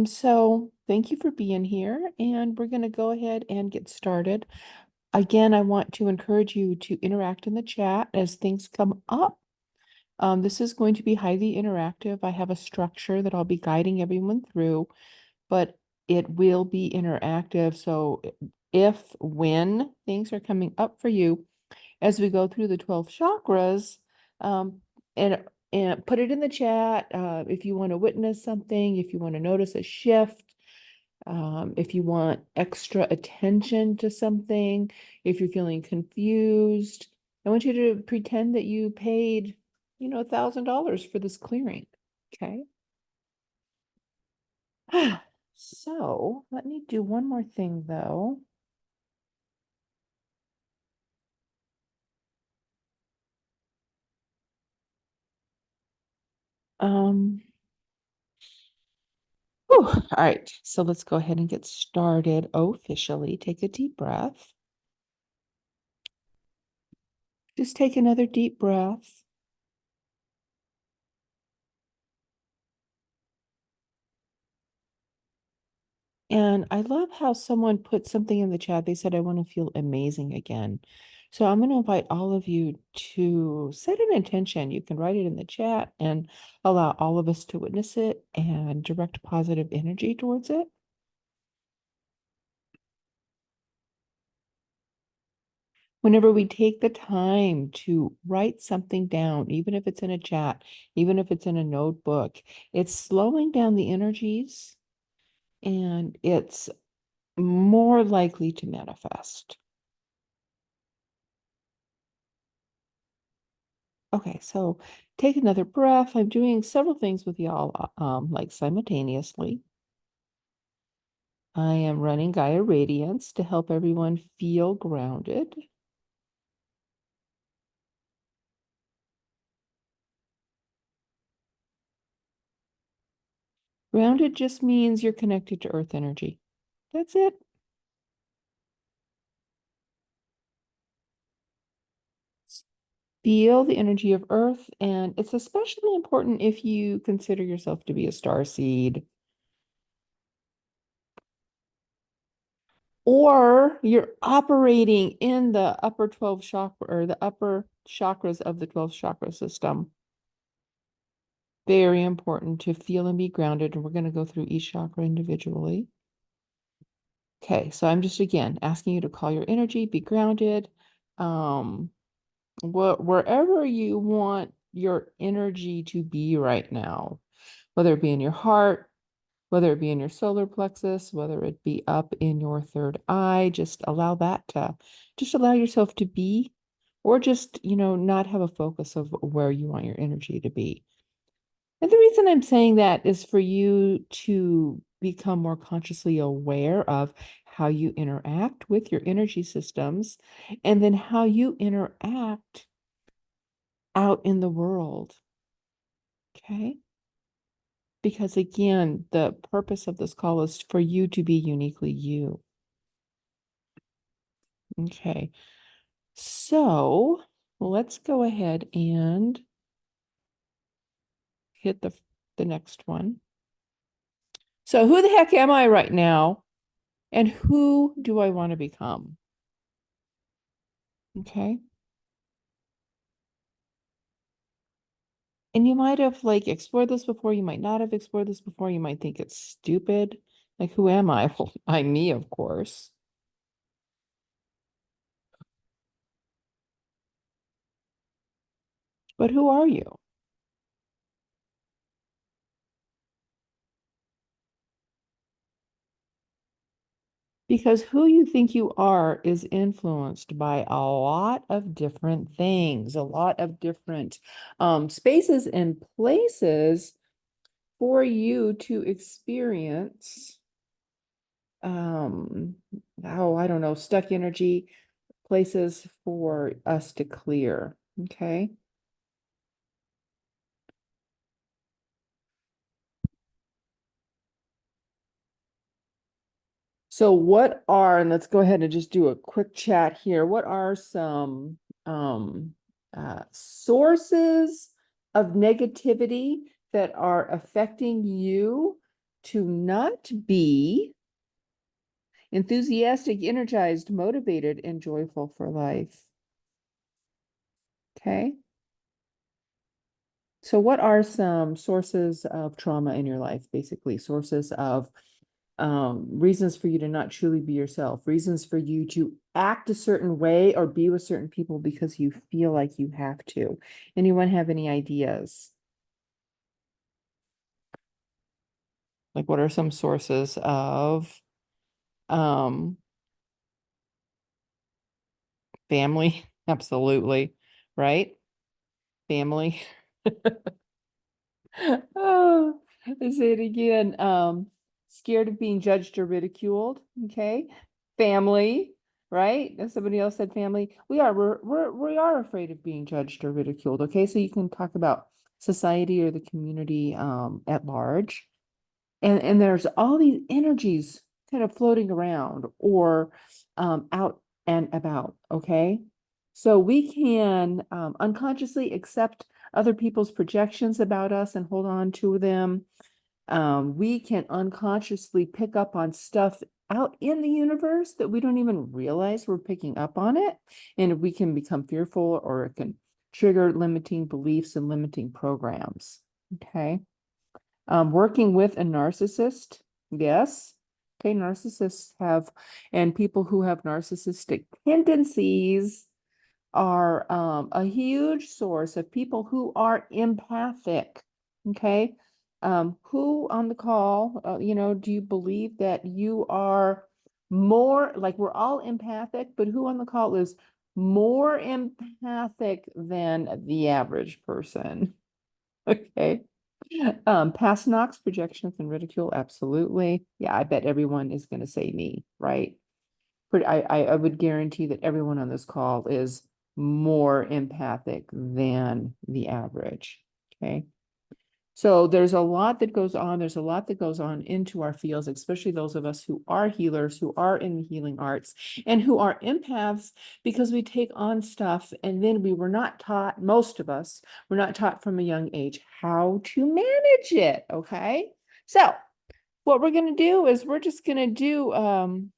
So thank you for being here, and we're going to go ahead and get started. Again, I want to encourage you to interact in the chat as things come up. This is going to be highly interactive. I have a structure that I'll be guiding everyone through, but it will be interactive. So when things are coming up for you as we go through the 12 chakras, um, and put it in the chat if you want to witness something, if you want to notice a shift, if you want extra attention to something, if you're feeling confused. I want you to pretend that you paid, $1,000 for this clearing. Okay. So let me do one more thing though. Um, all right, so let's go ahead and get started officially. Take a deep breath. Just take another deep breath. And I love how someone put something in the chat. They said, I want to feel amazing again. So I'm going to invite all of you to set an intention. You can write it in the chat and allow all of us to witness it and direct positive energy towards it. Whenever we take the time to write something down, even if it's in a chat, even if it's in a notebook, it's slowing down the energies and it's more likely to manifest. Okay, so take another breath. I'm doing several things with y'all, like simultaneously. I am running Gaia Radiance to help everyone feel grounded. Grounded just means you're connected to earth energy. That's it. Feel the energy of earth, and it's especially important if you consider yourself to be a star seed, or you're operating in the upper 12 chakra or the upper chakras of the 12th chakra system. Very important to feel and be grounded. And we're going to go through each chakra individually. Okay, so I'm just again asking you to call your energy, be grounded. Wherever you want your energy to be right now, whether it be in your heart, whether it be in your solar plexus, whether it be up in your third eye, just allow yourself to be, or just, not have a focus of where you want your energy to be. And the reason I'm saying that is for you to become more consciously aware of how you interact with your energy systems and then how you interact out in the world. Okay. Because again, the purpose of this call is for you to be uniquely you. Okay. So let's go ahead and hit the next one. So who the heck am I right now? And who do I want to become? Okay. And you might have like explored this before, you might not have explored this before, you might think it's stupid. Like, who am I? Well, I'm me, of course. But who are you? Because who you think you are is influenced by a lot of different things, a lot of different spaces and places for you to experience, um, I don't know, stuck energy, places for us to clear. Okay. So and let's go ahead and just do a quick chat here. What are some sources of negativity that are affecting you to not be enthusiastic, energized, motivated, and joyful for life. Okay. So what are some sources of trauma in your life? Basically, sources of reasons for you to not truly be yourself, reasons for you to act a certain way or be with certain people because you feel like you have to. Anyone have any ideas? Like what are some sources of um family? Absolutely, right? Family. Oh, let's say it again. Scared of being judged or ridiculed. Okay. Family, right? As somebody else said, family. We are afraid of being judged or ridiculed. Okay. So you can talk about society or the community at large. And there's all these energies kind of floating around or out and about. Okay. So we can unconsciously accept other people's projections about us and hold on to them. We can unconsciously pick up on stuff out in the universe that we don't even realize we're picking up on it. And we can become fearful or it can trigger limiting beliefs and limiting programs. Okay. Working with a narcissist, yes. Okay, narcissists have, and people who have narcissistic tendencies are a huge source of people who are empathic. Okay. Who on the call, do you believe that you are more like we're all empathic, but who on the call is more empathic than the average person? Okay. Past knocks, projections, and ridicule, absolutely. Yeah, I bet everyone is going to say me, right? But I would guarantee that everyone on this call is more empathic than the average. Okay. So there's a lot that goes on. There's a lot that goes on into our fields, especially those of us who are healers, who are in the healing arts, and who are empaths because we take on stuff and then we were not taught, most of us were not taught from a young age how to manage it. Okay. So what we're going to do is we're just going to do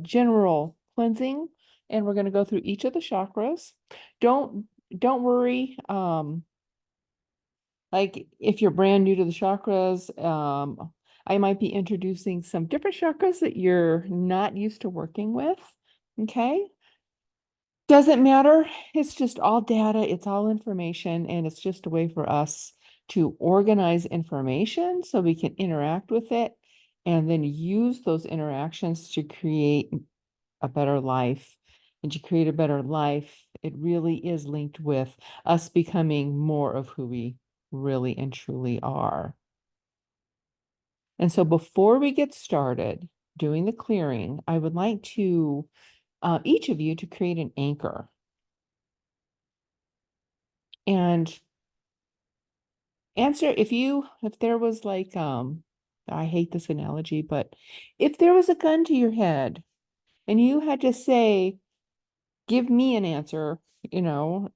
general cleansing and we're going to go through each of the chakras. Don't worry. Like if you're brand new to the chakras, I might be introducing some different chakras that you're not used to working with. Okay. Doesn't matter. It's just all data, it's all information, and it's just a way for us to organize information so we can interact with it and then use those interactions to create a better life. And to create a better life, it really is linked with us becoming more of who we really and truly are. And so before we get started doing the clearing, I would like to each of you to create an anchor. And answer if there was like I hate this analogy, but if there was a gun to your head and you had to say, give me an answer, you know,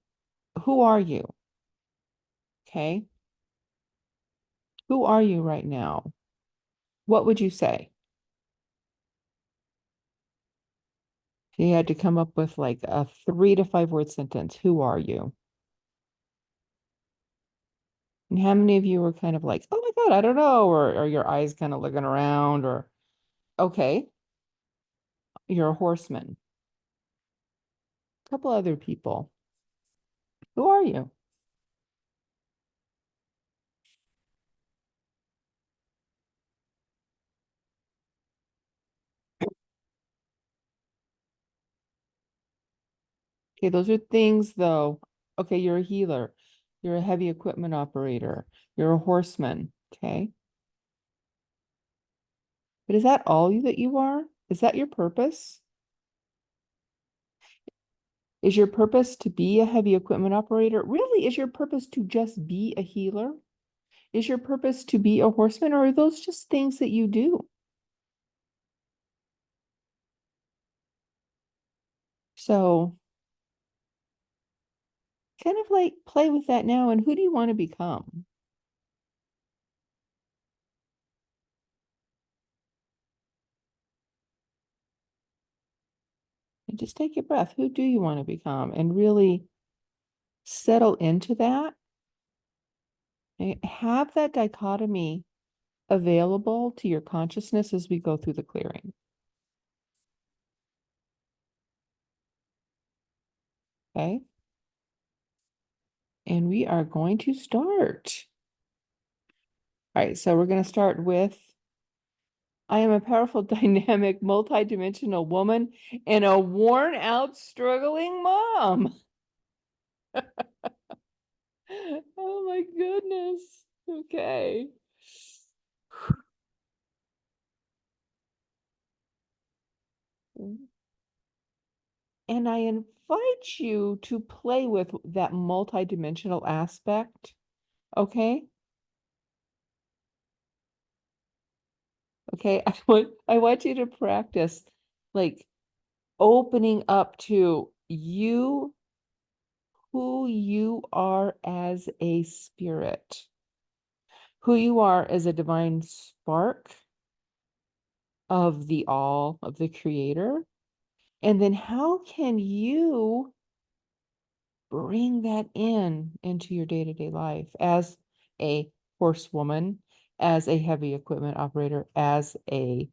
who are you? Okay. Who are you right now? What would you say? If you had to come up with like a 3 to 5 word sentence, who are you? And how many of you were kind of like, oh my God, I don't know, or your eyes kind of looking around, or okay, you're a horseman. A couple other people. Who are you? Okay, those are things though. Okay, you're a healer, you're a heavy equipment operator, you're a horseman. Okay. But is that all that you are? Is that your purpose? Is your purpose to be a heavy equipment operator? Really, is your purpose to just be a healer? Is your purpose to be a horseman, or are those just things that you do? So kind of like play with that now. And who do you want to become? And just take your breath. Who do you want to become? And really settle into that. And have that dichotomy available to your consciousness as we go through the clearing. Okay. And we are going to start. All right. So we're going to start with I am a powerful, dynamic, multidimensional woman and a worn out, struggling mom. Oh my goodness. Okay. And I invite you to play with that multidimensional aspect. Okay. Okay. I want you to practice like opening up to you, who you are as a spirit, who you are as a divine spark of the all, of the creator. And then how can you bring that into your day-to-day life as a horsewoman, as a heavy equipment operator, as a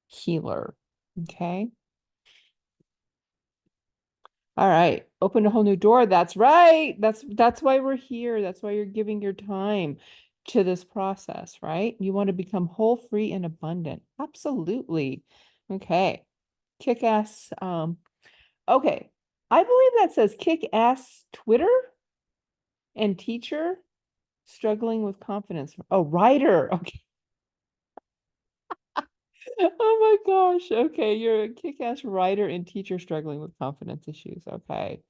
healer? Okay. All right. Open a whole new door. That's right. That's why we're here. That's why you're giving your time to this process, right? You want to become whole, free, and abundant. Absolutely. Okay. Kick ass. Okay. I believe that says kick ass Twitter and teacher struggling with confidence. Oh, writer. Okay. Oh my gosh. Okay. You're a kick ass writer and teacher struggling with confidence issues. Okay.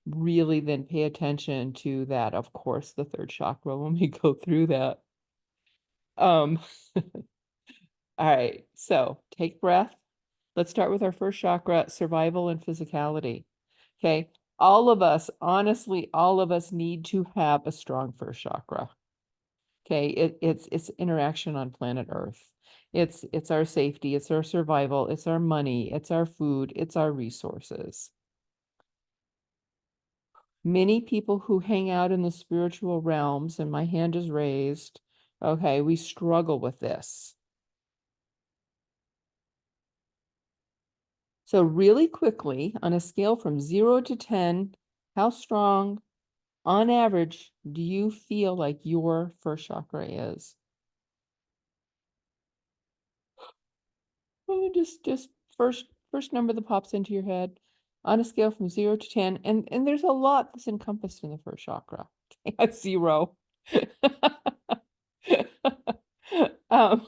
Really then pay attention to that. Of course, the third chakra when we go through that. Um, all right. So take breath. Let's start with our first chakra, survival and physicality. Okay. All of us, honestly, all of us need to have a strong first chakra. Okay. It's interaction on planet Earth. It's our safety, it's our survival, it's our money, it's our food, it's our resources. Many people who hang out in the spiritual realms, and my hand is raised, okay, we struggle with this. So really quickly, on a scale from 0 to 10, how strong on average do you feel like your first chakra is? Oh, just first number that pops into your head on a scale from 0 to 10. And there's a lot that's encompassed in the first chakra. Okay, a 0. Um,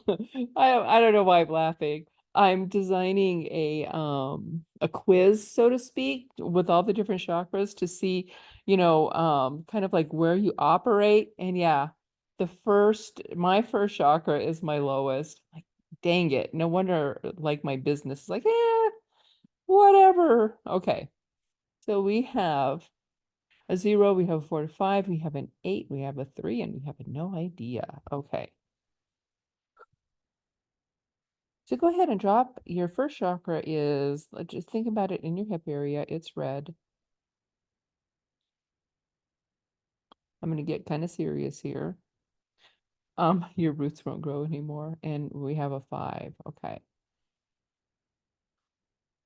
I don't know why I'm laughing. I'm designing a quiz, so to speak, with all the different chakras to see, kind of like where you operate. And yeah, my first chakra is my lowest. Like, dang it. No wonder like my business is like, whatever. Okay. So we have a 0, we have a 4 to 5, we have an 8, we have a 3, and we have a no idea. Okay. So go ahead and drop your first chakra is, just think about it in your hip area. It's red. I'm going to get kind of serious here. Your roots won't grow anymore. And we have a 5. Okay.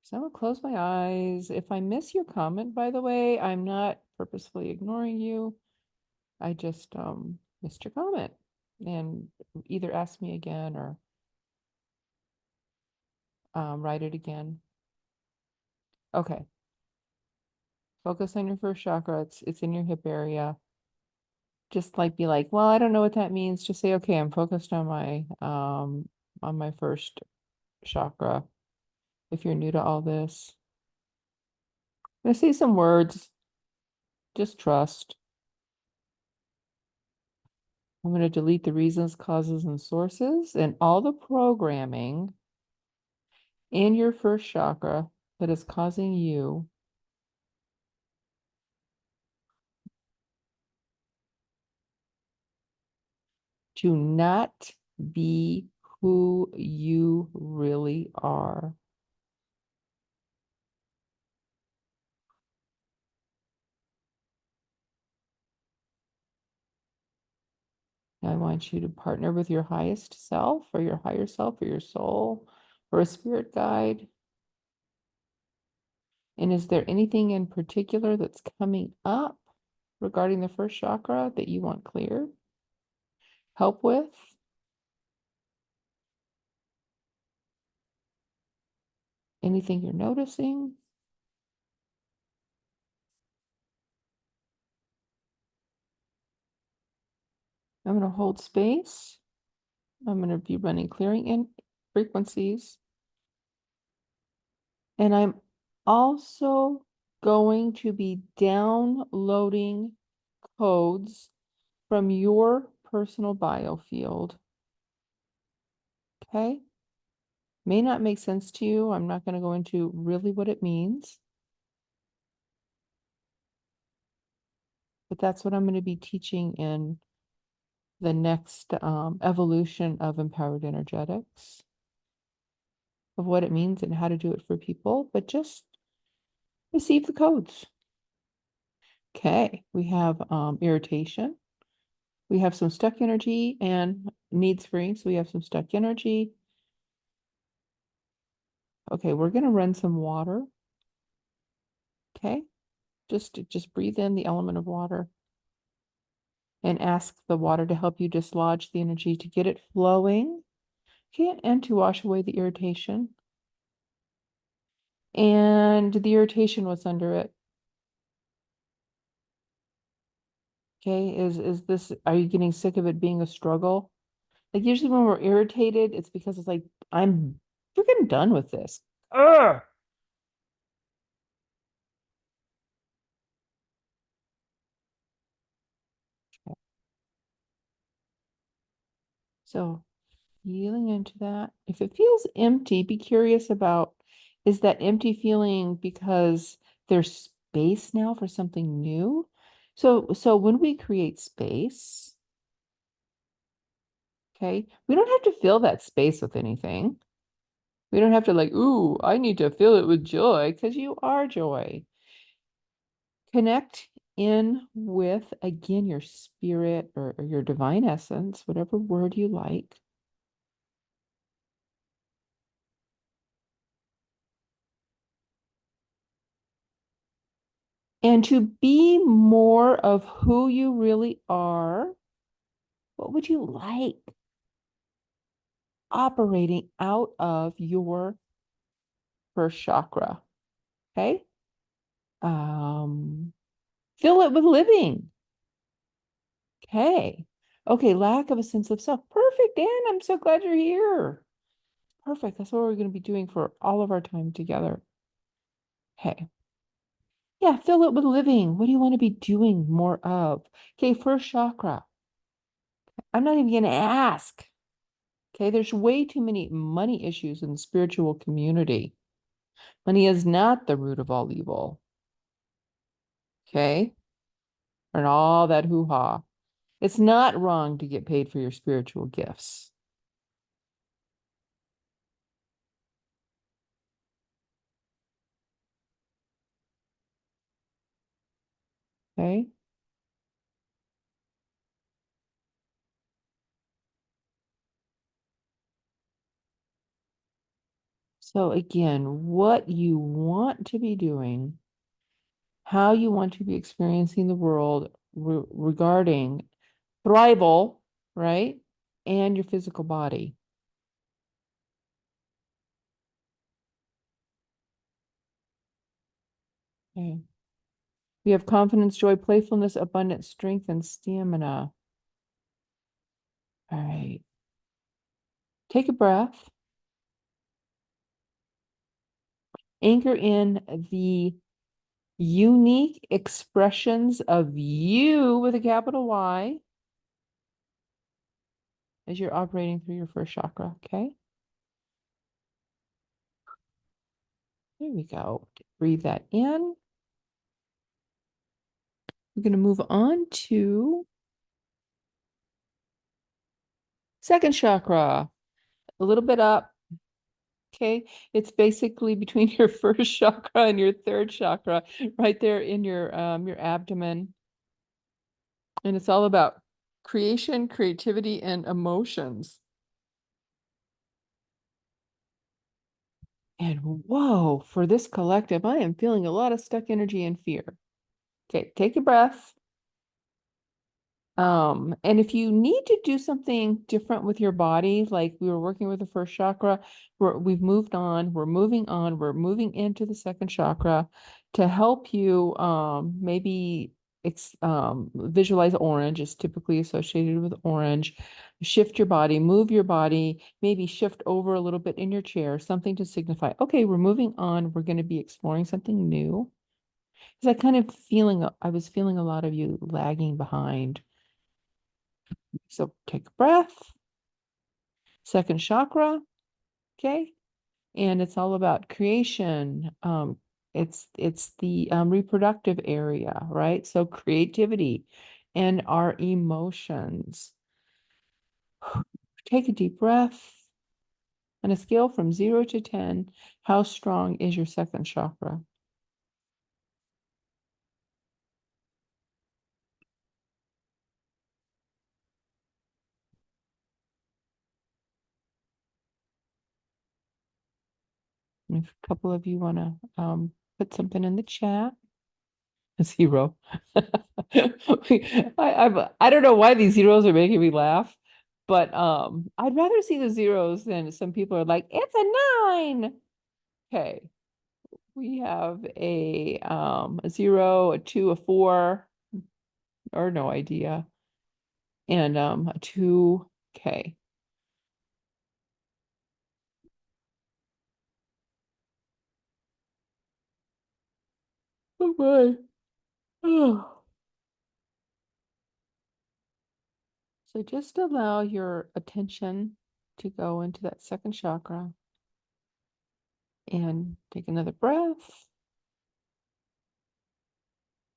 So I'm gonna close my eyes. If I miss your comment, by the way, I'm not purposefully ignoring you. I just missed your comment. And either ask me again or write it again. Okay. Focus on your first chakra. It's in your hip area. Just like be like, well, I don't know what that means. Just say, okay, I'm focused on my first chakra. If you're new to all this, I'm gonna say some words. Just trust. I'm going to delete the reasons, causes, and sources and all the programming in your first chakra that is causing you to not be who you really are. I want you to partner with your highest self or your higher self or your soul or a spirit guide. And is there anything in particular that's coming up regarding the first chakra that you want cleared? Help with? Anything you're noticing? I'm going to hold space. I'm going to be running clearing in frequencies. And I'm also going to be downloading codes from your personal biofield. Okay? May not make sense to you. I'm not going to go into really what it means. But that's what I'm going to be teaching in the next evolution of empowered energetics, of what it means and how to do it for people. But just receive the codes. Okay, we have irritation. We have some stuck energy and needs free. So we have some stuck energy. Okay, we're going to run some water. Okay, just breathe in the element of water and ask the water to help you dislodge the energy to get it flowing. Okay, and to wash away the irritation. And the irritation was under it. Okay, is this, are you getting sick of it being a struggle? Like usually when we're irritated, it's because it's like, I'm freaking done with this. Ugh. So feeling into that. If it feels empty, be curious about, is that empty feeling because there's space now for something new? So when we create space, okay, we don't have to fill that space with anything. We don't have to like, ooh, I need to fill it with joy, because you are joy. Connect in with, again, your spirit or your divine essence, whatever word you like. And to be more of who you really are, what would you like operating out of your first chakra? Okay. Um, Fill it with living. Okay. Okay, lack of a sense of self. Perfect, Anne. I'm so glad you're here. Perfect. That's what we're going to be doing for all of our time together. Okay. Yeah, fill it with living. What do you want to be doing more of? Okay, first chakra. I'm not even going to ask. Okay, there's way too many money issues in the spiritual community. Money is not the root of all evil. Okay, and all that hoo-ha. It's not wrong to get paid for your spiritual gifts. Okay, so again, what you want to be doing, how you want to be experiencing the world regarding thrival, right? And your physical body. Okay. We have confidence, joy, playfulness, abundance, strength, and stamina. All right. Take a breath. Anchor in the unique expressions of you with a capital Y as you're operating through your first chakra. Okay. There we go. Breathe that in. We're going to move on to second chakra, a little bit up. Okay, it's basically between your first chakra and your third chakra, right there in your abdomen. And it's all about creation, creativity, and emotions. And whoa, for this collective, I am feeling a lot of stuck energy and fear. Okay, take a breath. And if you need to do something different with your body, like we were working with the first chakra, we've moved on, we're moving on, we're moving into the second chakra to help you maybe visualize orange is typically associated with orange. Shift your body, move your body, maybe shift over a little bit in your chair, something to signify, okay, we're moving on, we're going to be exploring something new. Because I was feeling a lot of you lagging behind. So take a breath, second chakra, okay? And it's all about creation. It's the reproductive area, right? So creativity and our emotions. Take a deep breath. On a scale from 0 to 10, how strong is your second chakra? If a couple of you want to put something in the chat. 0. I don't know why these zeros are making me laugh, but I'd rather see the zeros than some people are like, it's a 9. Okay. We have a 0, a 2, a 4, or no idea. And a 2. Okay. Oh boy. Oh. So just allow your attention to go into that second chakra and take another breath.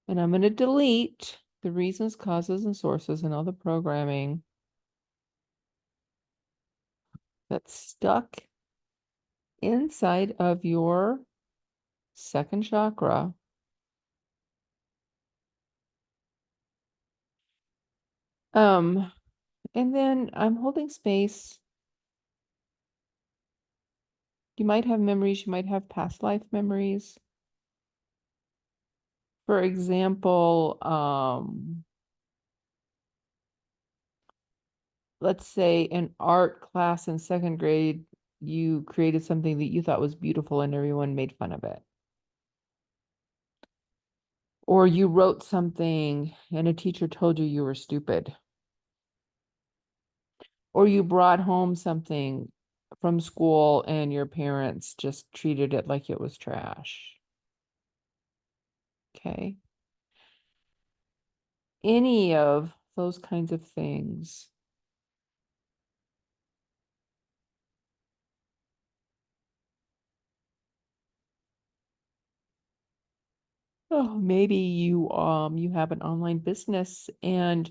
And I'm going to delete the reasons, causes, and sources and all the programming that's stuck inside of your second chakra. And then I'm holding space. You might have memories, you might have past life memories. For example, let's say in art class in second grade, you created something that you thought was beautiful and everyone made fun of it. Or you wrote something and a teacher told you you were stupid. Or you brought home something from school and your parents just treated it like it was trash. Okay. Any of those kinds of things. Oh, maybe you have an online business and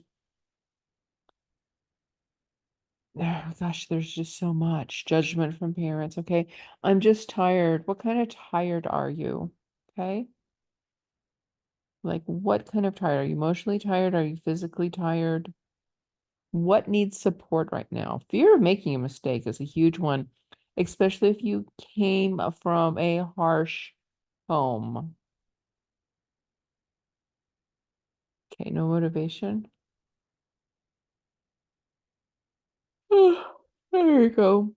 oh, gosh, there's just so much judgment from parents. Okay. I'm just tired. What kind of tired are you? Okay. Like what kind of tired? Are you emotionally tired? Are you physically tired? What needs support right now? Fear of making a mistake is a huge one, especially if you came from a harsh home. Okay, no motivation. There you go.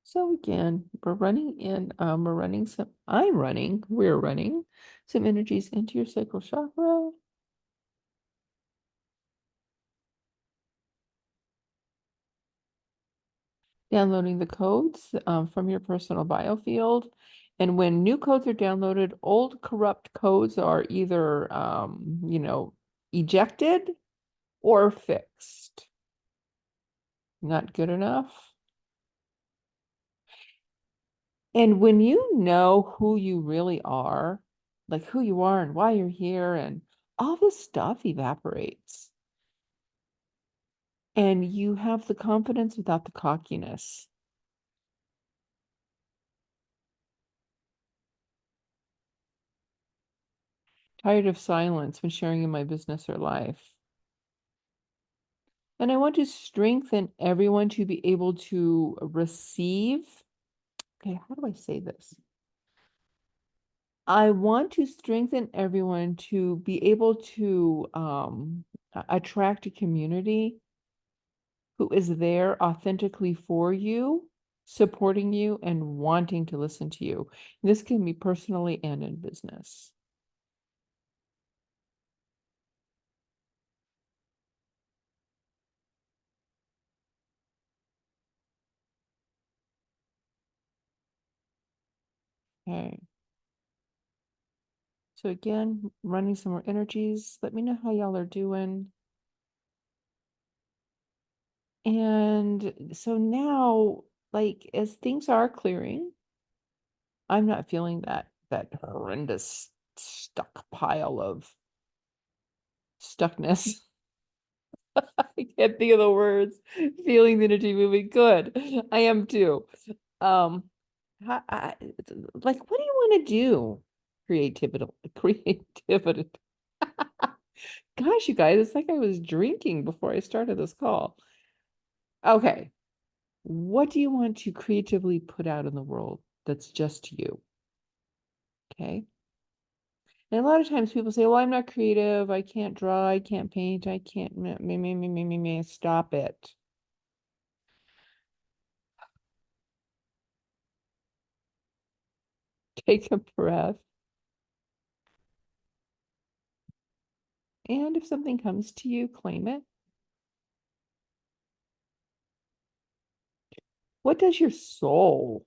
So again, we're running some energies into your sacral chakra, downloading the codes from your personal biofield. And when new codes are downloaded, old corrupt codes are either, ejected or fixed. Not good enough. And when you know who you really are, like who you are and why you're here, and all this stuff evaporates. And you have the confidence without the cockiness. Tired of silence when sharing in my business or life. And I want to strengthen everyone to be able to receive. Okay, how do I say this? I want to strengthen everyone to be able to attract a community who is there authentically for you, supporting you, and wanting to listen to you. This can be personally and in business. Okay. So again, running some more energies. Let me know how y'all are doing. And so now, like, as things are clearing, I'm not feeling that horrendous stuck pile of stuckness. I can't think of the words. Feeling the energy moving. Good. I am too. Um, like, what do you want to do? Creativity. Creativity. Gosh, you guys, it's like I was drinking before I started this call. Okay. What do you want to creatively put out in the world that's just you? Okay. And a lot of times people say, well, I'm not creative. I can't draw. I can't paint. I can't. Me. Stop it. Take a breath. And if something comes to you, claim it. What does your soul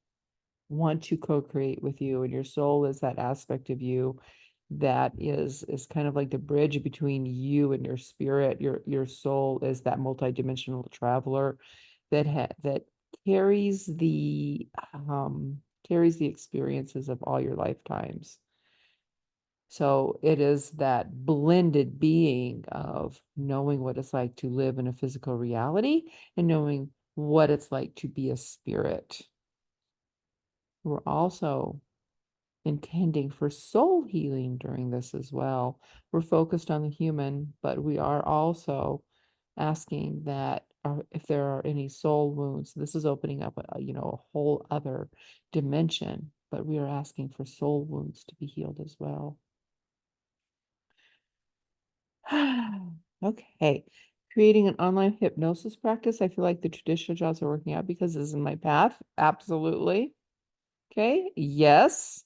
want to co-create with you? And your soul is that aspect of you that is kind of like the bridge between you and your spirit. Your soul is that multidimensional traveler that carries the carries the experiences of all your lifetimes. So it is that blended being of knowing what it's like to live in a physical reality and knowing what it's like to be a spirit. We're also intending for soul healing during this as well. We're focused on the human, but we are also asking that if there are any soul wounds, this is opening up a whole other dimension, but we are asking for soul wounds to be healed as well. Okay. Creating an online hypnosis practice. I feel like the traditional jobs are working out because this is my path. Absolutely. Okay. Yes.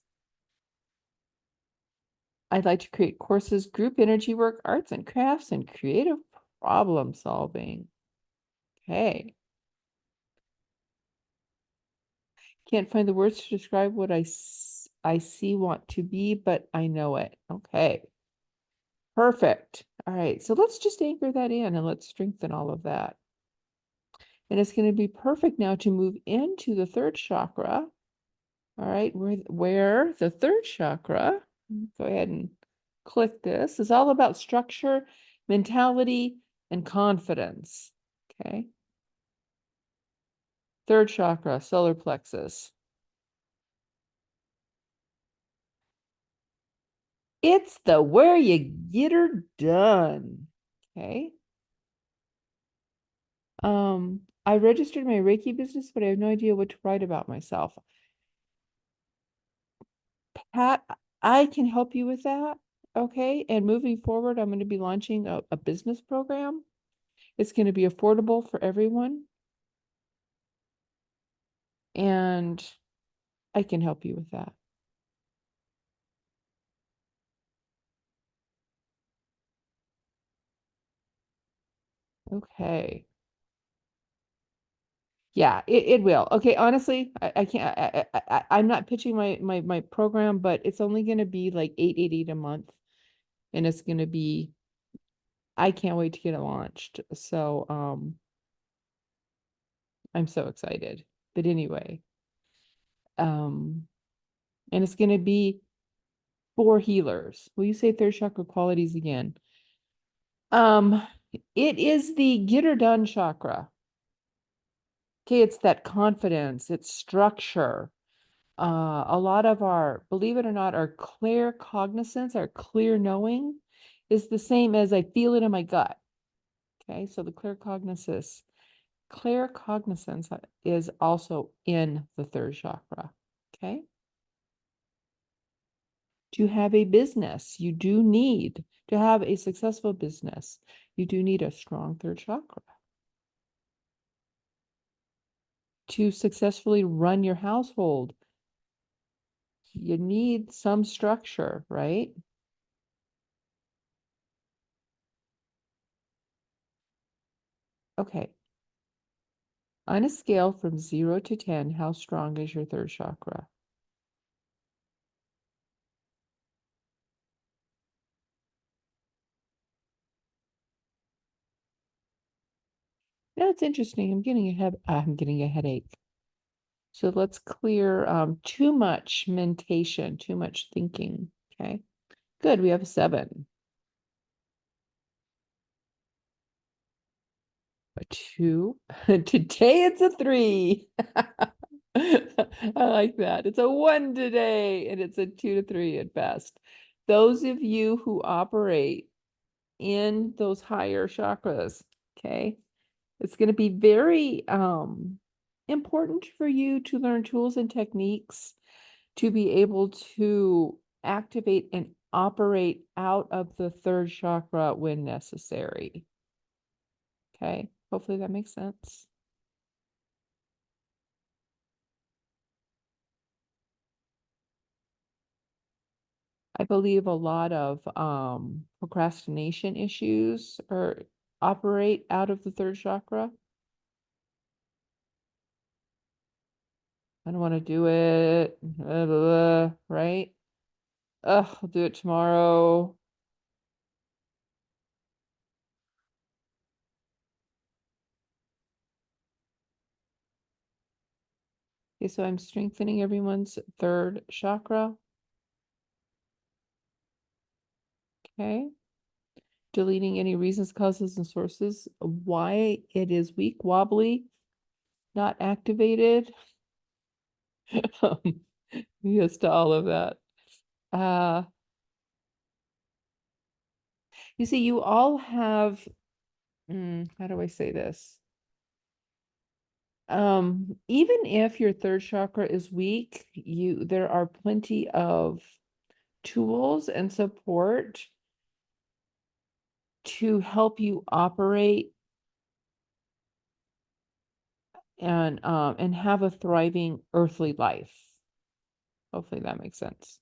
I'd like to create courses, group energy work, arts and crafts, and creative problem solving. Okay. Can't find the words to describe what I see want to be, but I know it. Okay. Perfect. All right. So let's just anchor that in and let's strengthen all of that. And it's going to be perfect now to move into the third chakra. All right. Where the third chakra, go ahead and click this, is all about structure, mentality, and confidence. Okay. Third chakra, solar plexus. It's the where you get her done. Okay. I registered my Reiki business, but I have no idea what to write about myself. Pat, I can help you with that. Okay. And moving forward, I'm going to be launching a business program. It's going to be affordable for everyone. And I can help you with that. Okay. Yeah, it will. Okay, honestly, I can't I'm not pitching my program, but it's only gonna be like 888 a month. And it's gonna be, I can't wait to get it launched. So I'm so excited. But anyway, um, and it's gonna be for healers. Will you say third chakra qualities again? Um, it is the get her done chakra. Okay, it's that confidence, it's structure. A lot of our, believe it or not, our clear cognizance, our clear knowing is the same as I feel it in my gut. Okay, so the clear cognizance is also in the third chakra. Okay. To have a business, you do need to have a successful business. You do need a strong third chakra. To successfully run your household, you need some structure, right? Okay. On a scale from 0 to 10, how strong is your third chakra? Now it's interesting. I'm getting a headache. So let's clear too much mentation, too much thinking. Okay. Good. We have a 7. A 2. Today it's a 3. I like that. It's a 1 today, and it's a 2 to 3 at best. Those of you who operate in those higher chakras, okay, it's going to be very important for you to learn tools and techniques to be able to activate and operate out of the third chakra when necessary. Okay, hopefully that makes sense. I believe a lot of procrastination issues operate out of the third chakra. I don't want to do it, blah, blah, blah, right? Ugh, I'll do it tomorrow. Okay, so I'm strengthening everyone's third chakra. Okay. Deleting any reasons, causes, and sources why it is weak, wobbly, not activated. Yes to all of that. Uh, you see, you all have, how do I say this? Even if your third chakra is weak, there are plenty of tools and support to help you operate and have a thriving earthly life. Hopefully that makes sense.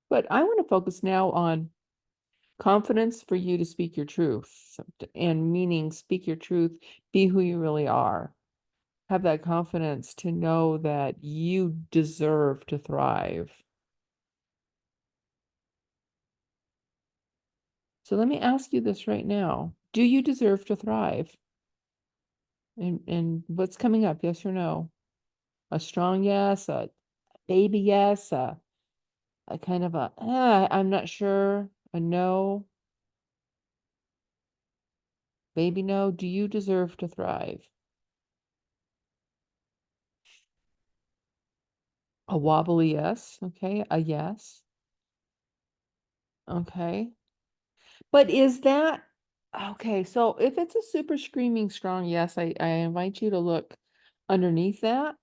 But I want to focus now on confidence for you to speak your truth, and meaning speak your truth, be who you really are. Have that confidence to know that you deserve to thrive. So let me ask you this right now. Do you deserve to thrive? And what's coming up? Yes or no? A strong yes, a baby yes, a kind of I'm not sure, a no, baby no. Do you deserve to thrive? A wobbly yes, okay, a yes, okay. But is that okay? So if it's a super screaming strong yes, I invite you to look underneath that.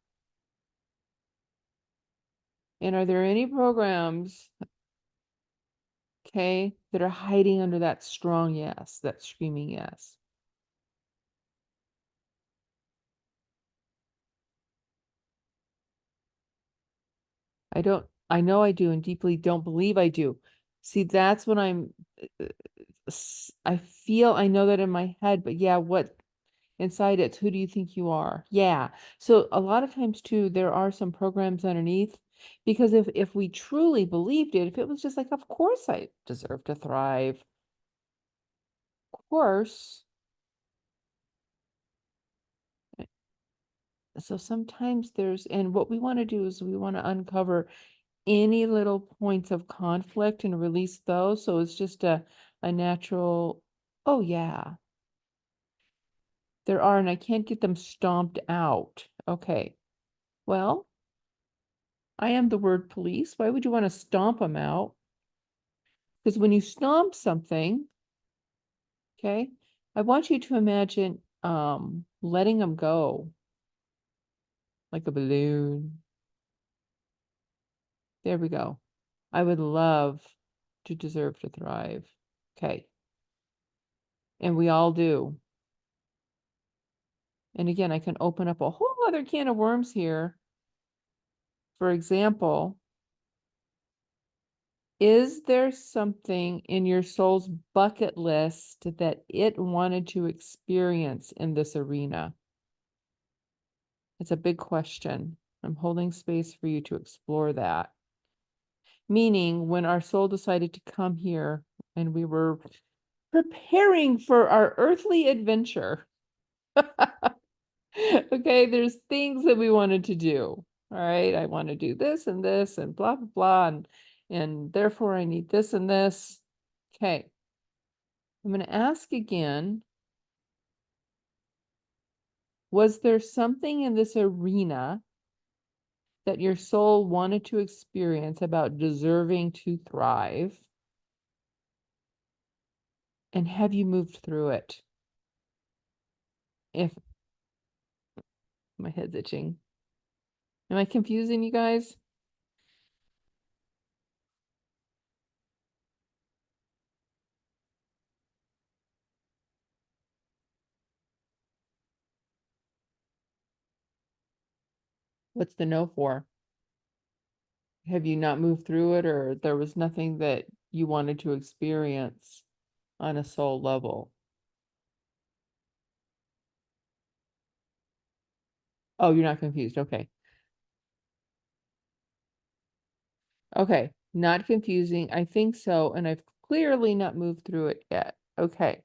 And are there any programs, okay, that are hiding under that strong yes, that screaming yes? I know I do and deeply don't believe I do. See, that's what I feel I know that in my head, but yeah, what inside it's who do you think you are? Yeah. So a lot of times too, there are some programs underneath because if we truly believed it, if it was just like, of course I deserve to thrive, of course. So sometimes and what we want to do is we want to uncover any little points of conflict and release those. So it's just a natural, oh yeah, there are, and I can't get them stomped out. Okay. Well, I am the word police. Why would you want to stomp them out? Because when you stomp something, okay, I want you to imagine letting them go like a balloon. There we go. I would love to deserve to thrive. Okay. And we all do. And again, I can open up a whole other can of worms here. For example, is there something in your soul's bucket list that it wanted to experience in this arena? It's a big question. I'm holding space for you to explore that. Meaning, when our soul decided to come here and we were preparing for our earthly adventure, okay, there's things that we wanted to do. All right, I want to do this and blah, blah, blah. And therefore I need this and this. Okay, I'm going to ask again, was there something in this arena that your soul wanted to experience about deserving to thrive? And have you moved through it? If my head's itching. Am I confusing you guys? What's the no for? Have you not moved through it, or there was nothing that you wanted to experience on a soul level? Oh, you're not confused. Okay. Okay. Not confusing. I think so. And I've clearly not moved through it yet. Okay.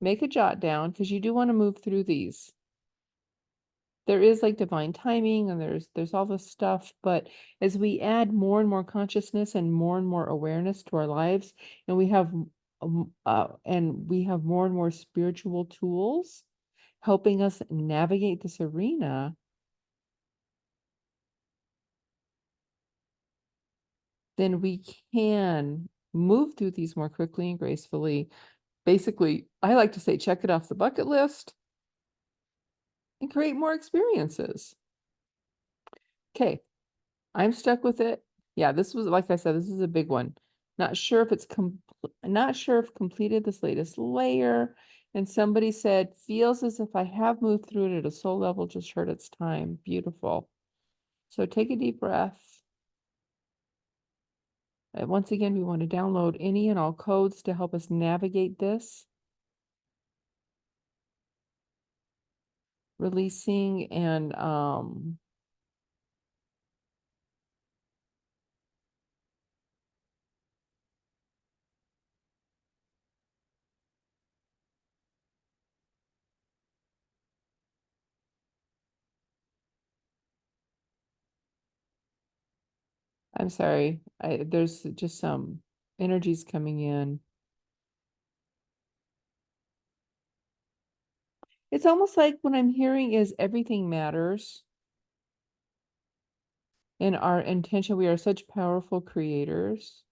Make a jot down because you do want to move through these. There is like divine timing and there's all this stuff, but as we add more and more consciousness and more awareness to our lives, and we have more and more spiritual tools helping us navigate this arena, then we can move through these more quickly and gracefully. Basically, I like to say check it off the bucket list and create more experiences. Okay, I'm stuck with it. Yeah, this was, like I said, this is a big one. Not sure if not sure if completed this latest layer. And somebody said, feels as if I have moved through it at a soul level, just heard its time. Beautiful. So take a deep breath. Once again, we want to download any and all codes to help us navigate this. Releasing and I'm sorry, there's just some energies coming in. It's almost like what I'm hearing is everything matters. In our intention, we are such powerful creators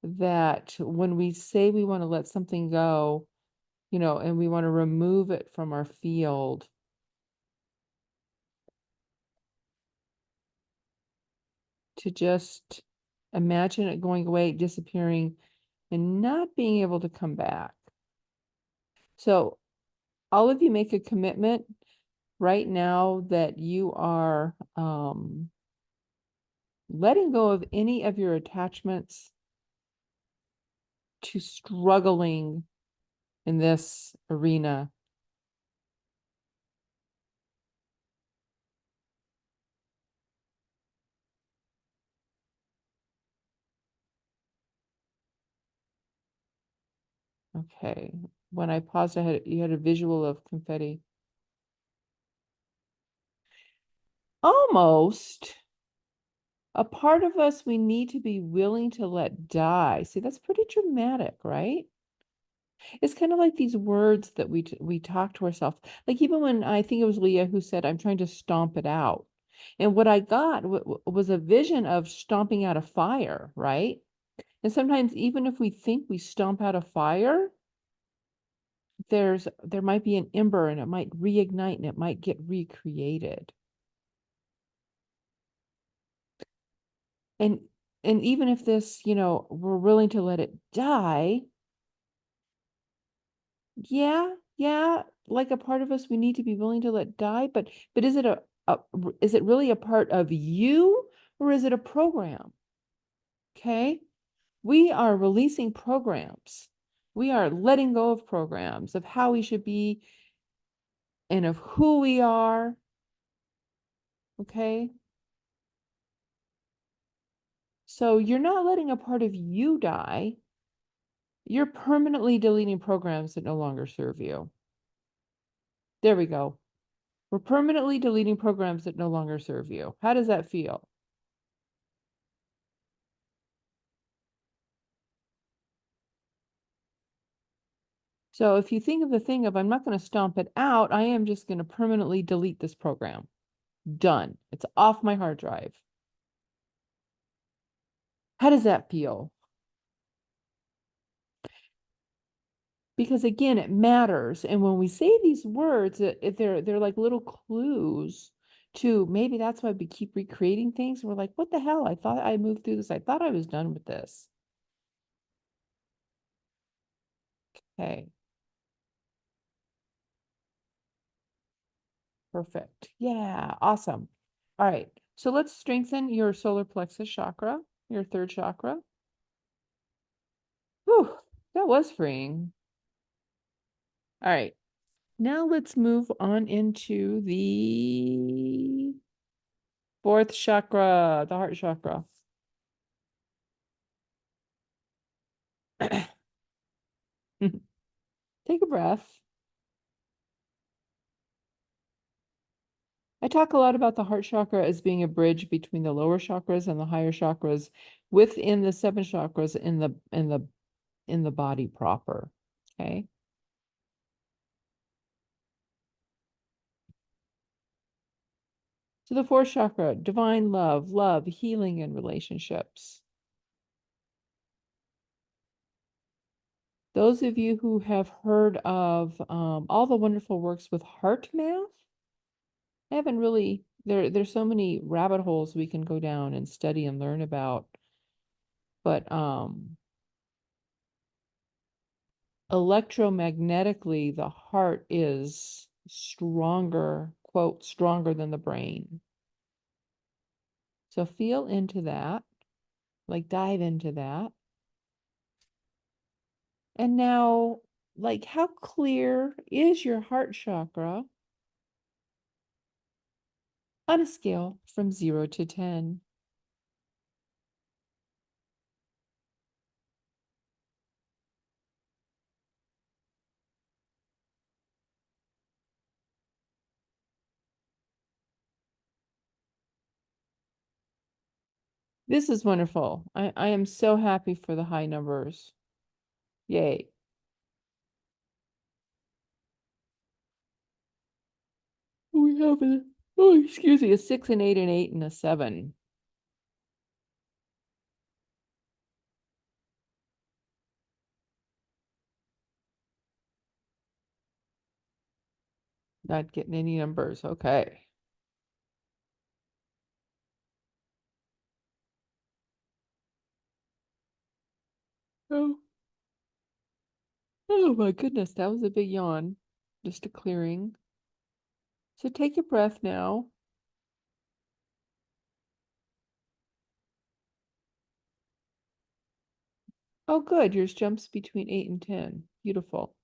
that when we say we want to let something go, and we want to remove it from our field, to just imagine it going away, disappearing, and not being able to come back. So all of you make a commitment right now that you are letting go of any of your attachments to struggling in this arena. Okay. When I paused, you had a visual of confetti. Almost. A part of us we need to be willing to let die. See, that's pretty dramatic, right? It's kind of like these words that we talk to ourselves. Like even when I think it was Leah who said, "I'm trying to stomp it out," and what I got was a vision of stomping out a fire, right? And sometimes even if we think we stomp out a fire, there might be an ember and it might reignite and it might get recreated. And and even if this, we're willing to let it die, yeah, like a part of us we need to be willing to let die, but is it is it really a part of you or is it a program? Okay? We are releasing programs. We are letting go of programs of how we should be and of who we are, okay? So you're not letting a part of you die. You're permanently deleting programs that no longer serve you. There we go. We're permanently deleting programs that no longer serve you. How does that feel? So if you think of the thing of, I'm not going to stomp it out, I am just going to permanently delete this program. Done. It's off my hard drive. How does that feel? Because again, it matters. And when we say these words, they're like little clues to maybe that's why we keep recreating things. We're like, what the hell? I thought I moved through this. I thought I was done with this. Okay, perfect. Yeah, awesome. All right. So let's strengthen your solar plexus chakra, your third chakra. Whew, that was freeing. All right. Now let's move on into the fourth chakra, the heart chakra. Take a breath. I talk a lot about the heart chakra as being a bridge between the lower chakras and the higher chakras within the seven chakras in the body proper. Okay. So the fourth chakra, divine love, love, healing, and relationships. Those of you who have heard of all the wonderful works with heart math, I haven't really, there's so many rabbit holes we can go down and study and learn about. But electromagnetically, the heart is stronger, quote, stronger than the brain. So feel into that, like dive into that. And now, like, how clear is your heart chakra on a scale from 0 to 10? This is wonderful. I am so happy for the high numbers. Yay. We have excuse me, a 6, an 8, an 8, and a 7. Not getting any numbers. Okay. Oh, oh my goodness, that was a big yawn. Just a clearing. So take a breath now. Oh, good. Yours jumps between 8 and 10. Beautiful.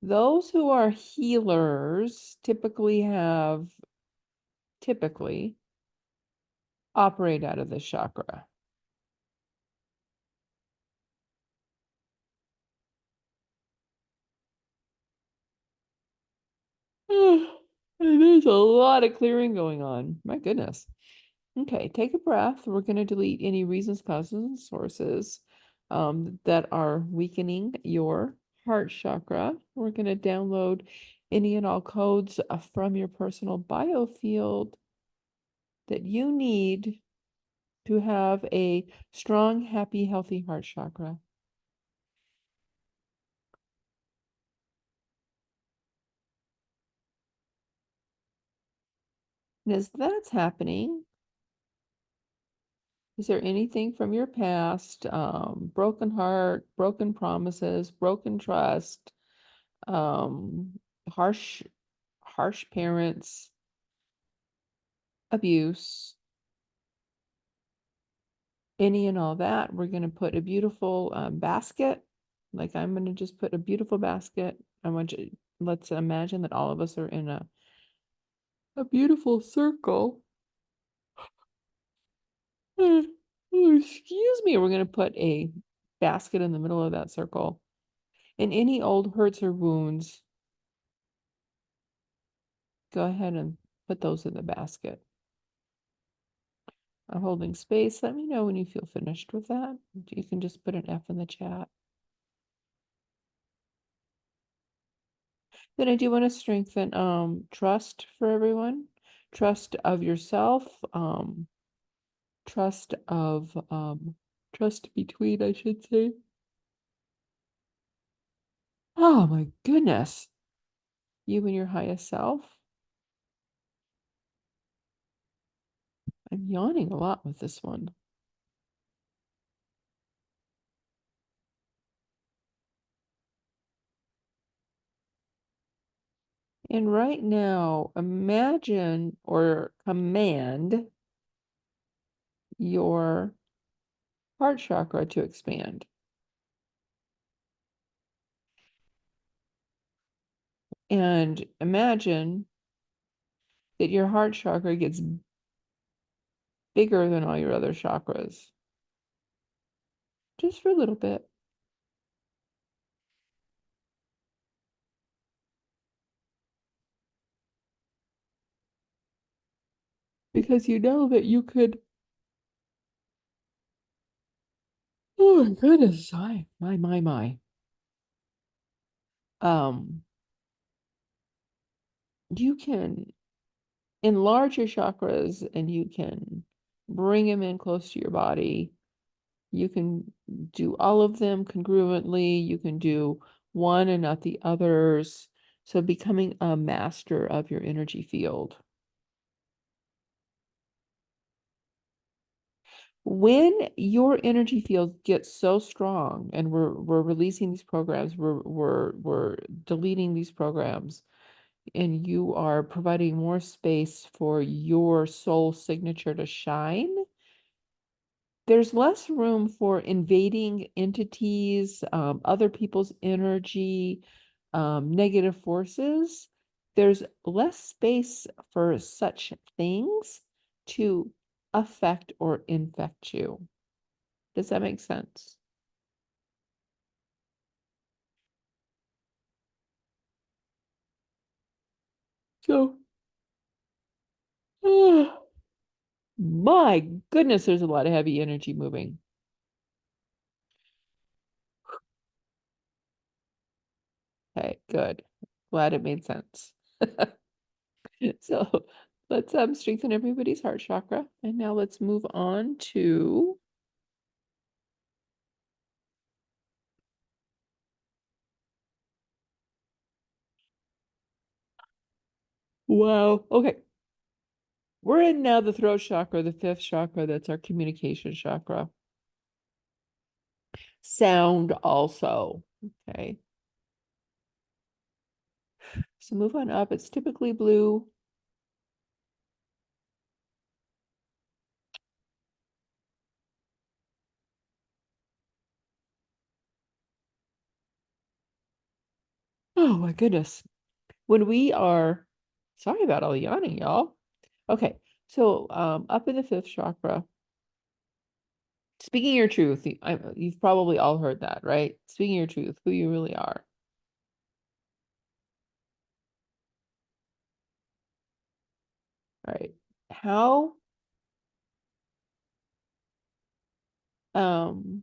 Those who are healers typically operate out of this chakra. And there's a lot of clearing going on. My goodness. Okay, take a breath. We're going to delete any reasons, causes, and sources that are weakening your heart chakra. We're going to download any and all codes from your personal biofield that you need to have a strong, happy, healthy heart chakra. And as that's happening, is there anything from your past, broken heart, broken promises, broken trust, um, harsh, harsh parents, abuse, any and all that? We're going to put a beautiful basket. Like I'm going to just put a beautiful basket. I want you, let's imagine that all of us are in a beautiful circle. Oh, excuse me. We're going to put a basket in the middle of that circle. And any old hurts or wounds, go ahead and put those in the basket. I'm holding space. Let me know when you feel finished with that. You can just put an F in the chat. Then I do want to strengthen trust for everyone. Trust of yourself, trust of trust between, I should say. Oh my goodness. You and your highest self. I'm yawning a lot with this one. And right now, imagine or command your heart chakra to expand. And imagine that your heart chakra gets bigger than all your other chakras, just for a little bit. Because you know that you could, oh my goodness, my. Um, you can enlarge your chakras and you can bring them in close to your body. You can do all of them congruently. You can do one and not the others. So becoming a master of your energy field. When your energy field gets so strong and we're releasing these programs, we're deleting these programs, and you are providing more space for your soul signature to shine, there's less room for invading entities, other people's energy, negative forces. There's less space for such things to affect or infect you. Does that make sense? So, my goodness, there's a lot of heavy energy moving. Okay, good. Glad it made sense. So let's strengthen everybody's heart chakra. And now let's move on to wow. Okay. We're in now the throat chakra, the fifth chakra. That's our communication chakra. Sound also. Okay. So move on up. It's typically blue. Oh my goodness. When we are, sorry about all the yawning, y'all. Okay. So up in the fifth chakra, speaking your truth, you've probably all heard that, right? Speaking your truth, who you really are. All right. How um,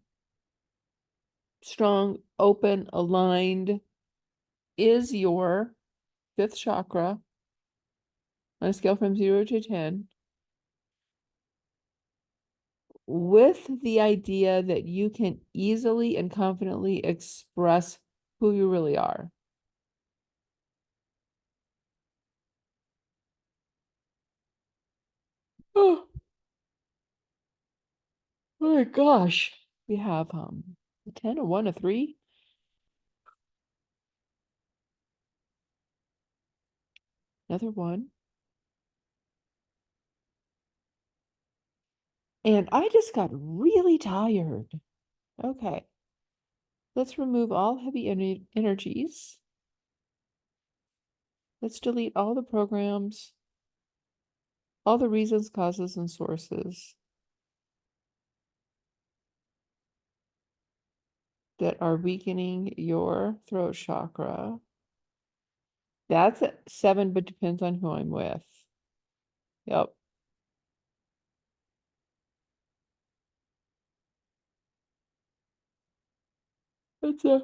strong, open, aligned is your fifth chakra on a scale from 0 to 10, with the idea that you can easily and confidently express who you really are. Oh, oh my gosh. We have a 10, a 1, a 3, another 1. And I just got really tired. Okay. Let's remove all heavy energies. Let's delete all the programs, all the reasons, causes, and sources that are weakening your throat chakra. That's a 7, but depends on who I'm with. Yep. That's a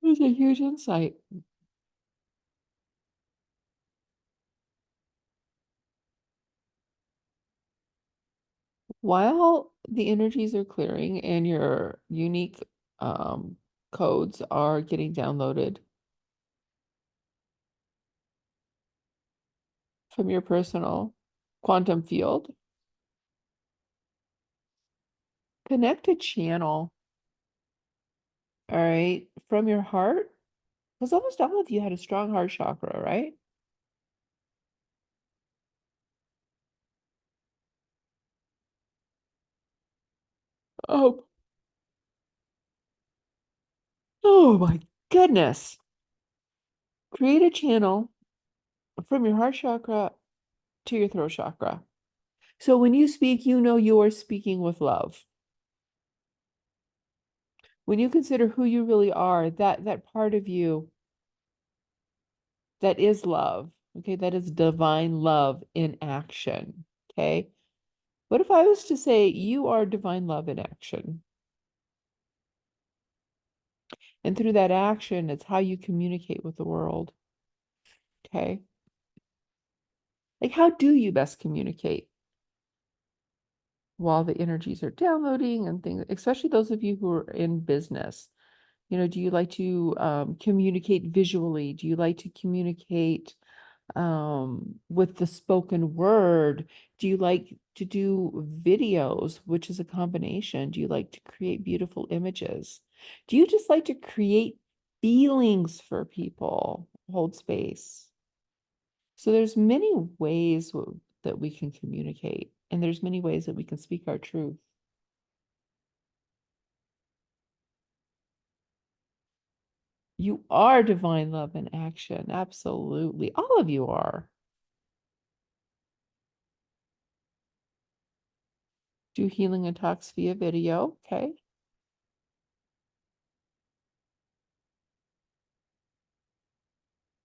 that's a huge insight. While the energies are clearing and your unique um, codes are getting downloaded from your personal quantum field, connect a channel, all right, from your heart, because almost all of you had a strong heart chakra, right? Oh, oh my goodness. Create a channel from your heart chakra to your throat chakra. So when you speak, you know you are speaking with love. When you consider who you really are, that part of you that is love, okay, that is divine love in action, okay? What if I was to say you are divine love in action? And through that action, it's how you communicate with the world, okay? Like, how do you best communicate while the energies are downloading and things, especially those of you who are in business? You know, do you like to communicate visually? Do you like to communicate with the spoken word? Do you like to do videos, which is a combination? Do you like to create beautiful images? Do you just like to create feelings for people, hold space? So there's many ways that we can communicate, and there's many ways that we can speak our truth. You are divine love in action. Absolutely. All of you are. Do healing and talks via video. Okay.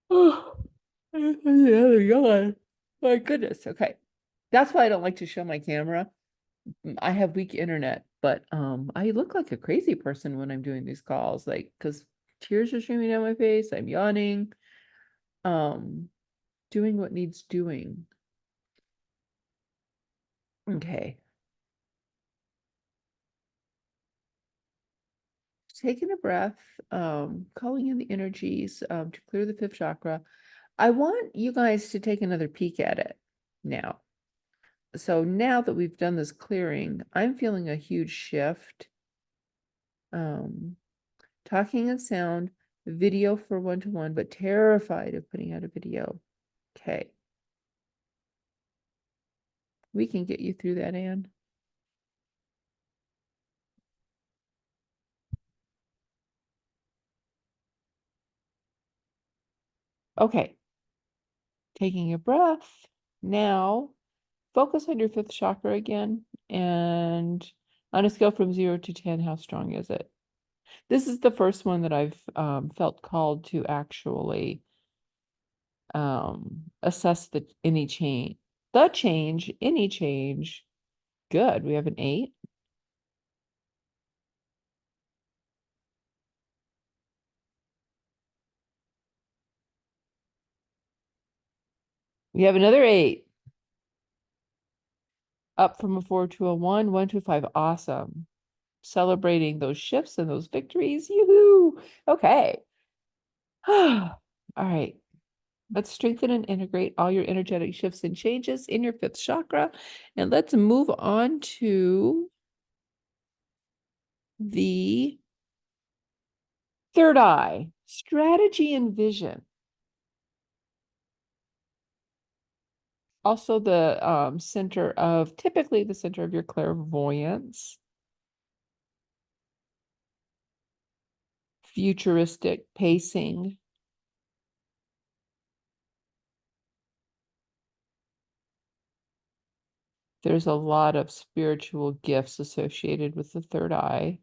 Oh, the other yawn. My goodness. Okay. That's why I don't like to show my camera. I have weak internet, but I look like a crazy person when I'm doing these calls, like because tears are streaming down my face, I'm yawning, um, doing what needs doing. Okay. Taking a breath, calling in the energies to clear the fifth chakra. I want you guys to take another peek at it now. So now that we've done this clearing, I'm feeling a huge shift. Talking and sound, video for one-to-one, but terrified of putting out a video. Okay. We can get you through that, Anne. Okay. Taking a breath. Now, focus on your fifth chakra again. And on a scale from 0 to 10, how strong is it? This is the first one that I've felt called to actually assess any change, any change Good. We have an 8. We have another 8. Up from a 4 to a 1, 1 to a 5. Awesome. Celebrating those shifts and those victories. Yoo-hoo. Okay. All right. Let's strengthen and integrate all your energetic shifts and changes in your 5th chakra. And let's move on to the 3rd eye, strategy and vision. Also the typically the center of your clairvoyance. Futuristic pacing. There's a lot of spiritual gifts associated with the 3rd eye.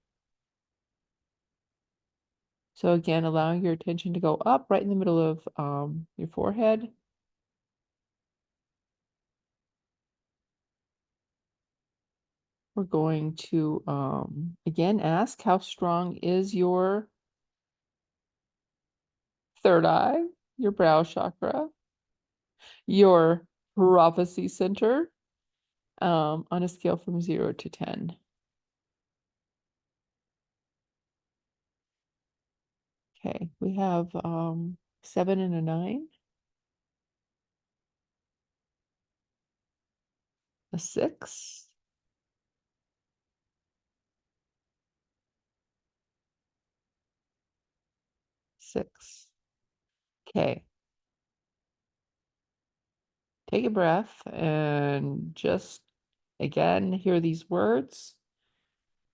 So again, allowing your attention to go up right in the middle of your forehead. We're going to, again, ask how strong is your 3rd eye, your brow chakra, your prophecy center, on a scale from 0 to 10. Okay, we have 7 and a 9, a 6, 6. Okay, take a breath and just again hear these words.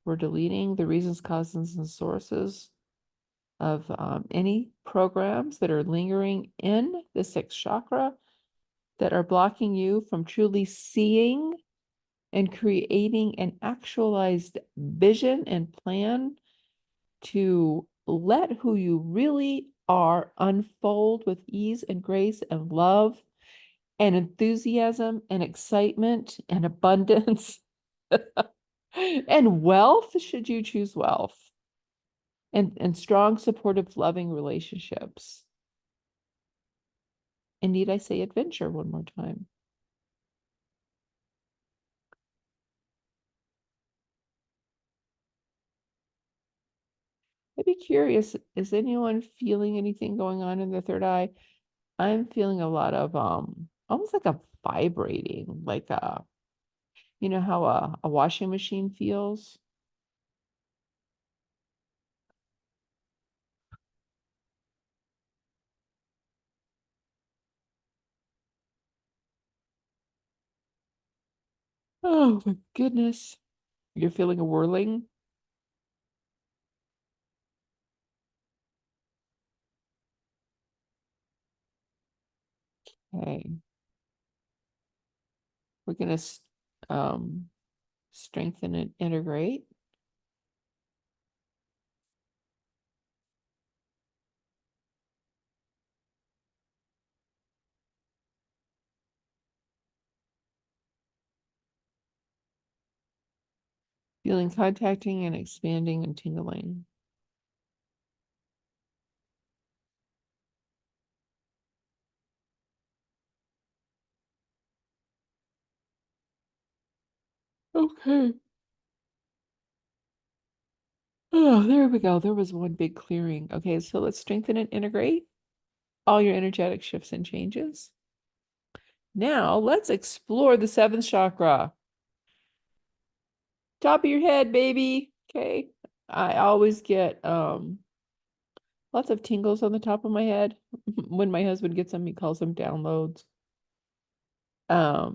We're deleting the reasons, causes, and sources of any programs that are lingering in the 6th chakra that are blocking you from truly seeing and creating an actualized vision and plan to let who you really are unfold with ease and grace and love and enthusiasm and excitement and abundance and wealth, should you choose wealth, and strong, supportive, loving relationships. And need I say adventure one more time? I'd be curious, is anyone feeling anything going on in the 3rd eye? I'm feeling a lot of almost like a vibrating, like you know how a washing machine feels? Oh my goodness. You're feeling a whirling? Okay. We're gonna um strengthen and integrate. Feeling contacting and expanding and tingling. Okay. Oh, there we go. There was one big clearing. Okay, so let's strengthen and integrate all your energetic shifts and changes. Now let's explore the 7th chakra. Top of your head, baby. Okay. I always get lots of tingles on the top of my head. When my husband gets them, he calls them downloads.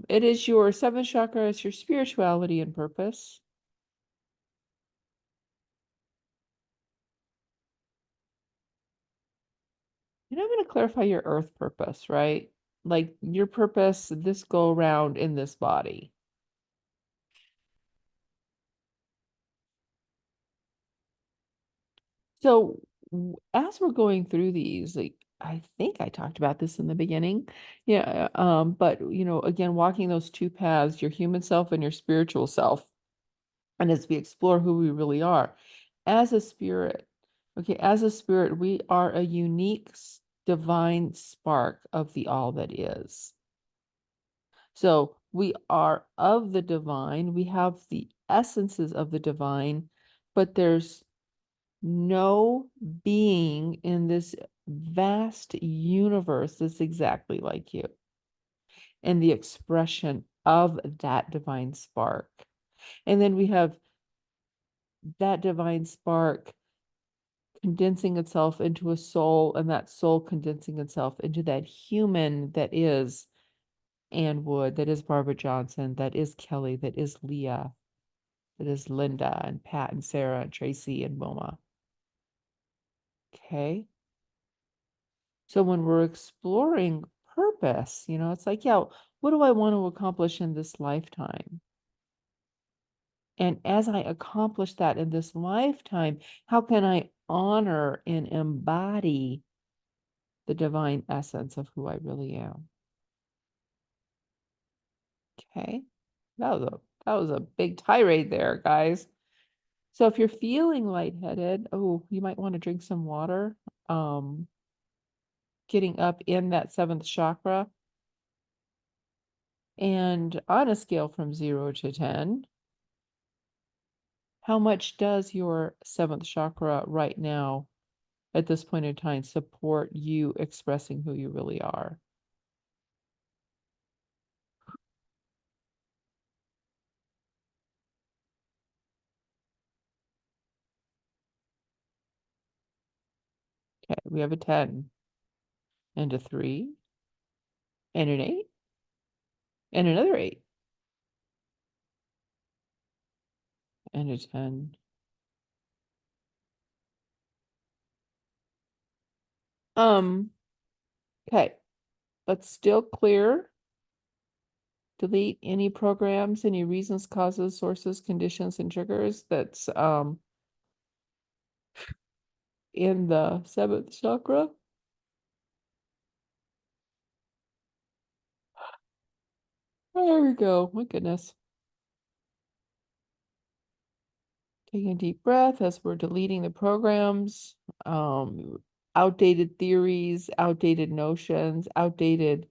It is your 7th chakra, it's your spirituality and purpose. And I'm going to clarify your earth purpose, right? Like your purpose this go around in this body. So as we're going through these, like I think I talked about this in the beginning. Yeah, but again, walking those two paths, your human self and your spiritual self. And as we explore who we really are as a spirit, okay, as a spirit, we are a unique divine spark of the all that is. So we are of the divine, we have the essences of the divine, but there's no being in this vast universe that's exactly like you and the expression of that divine spark. And then we have that divine spark condensing itself into a soul, and that soul condensing itself into that human that is Ann Wood, that is Barbara Johnson, that is Kelly, that is Leah, that is Linda and Pat and Sarah and Tracy and Wilma. Okay. So when we're exploring purpose, it's like, yeah, what do I want to accomplish in this lifetime? And as I accomplish that in this lifetime, how can I honor and embody the divine essence of who I really am? Okay. That was a big tirade there, guys. So if you're feeling lightheaded, oh, you might want to drink some water. Um, Getting up in that seventh chakra. And on a scale from 0 to 10, how much does your seventh chakra right now, at this point in time, support you expressing who you really are? Okay, we have a 10 and a 3 and an 8 and another 8 and a 10. Okay, but still clear. Delete any programs, any reasons, causes, sources, conditions, and triggers that's in the seventh chakra. There we go. My goodness. Taking a deep breath as we're deleting the programs, outdated theories, outdated notions, outdated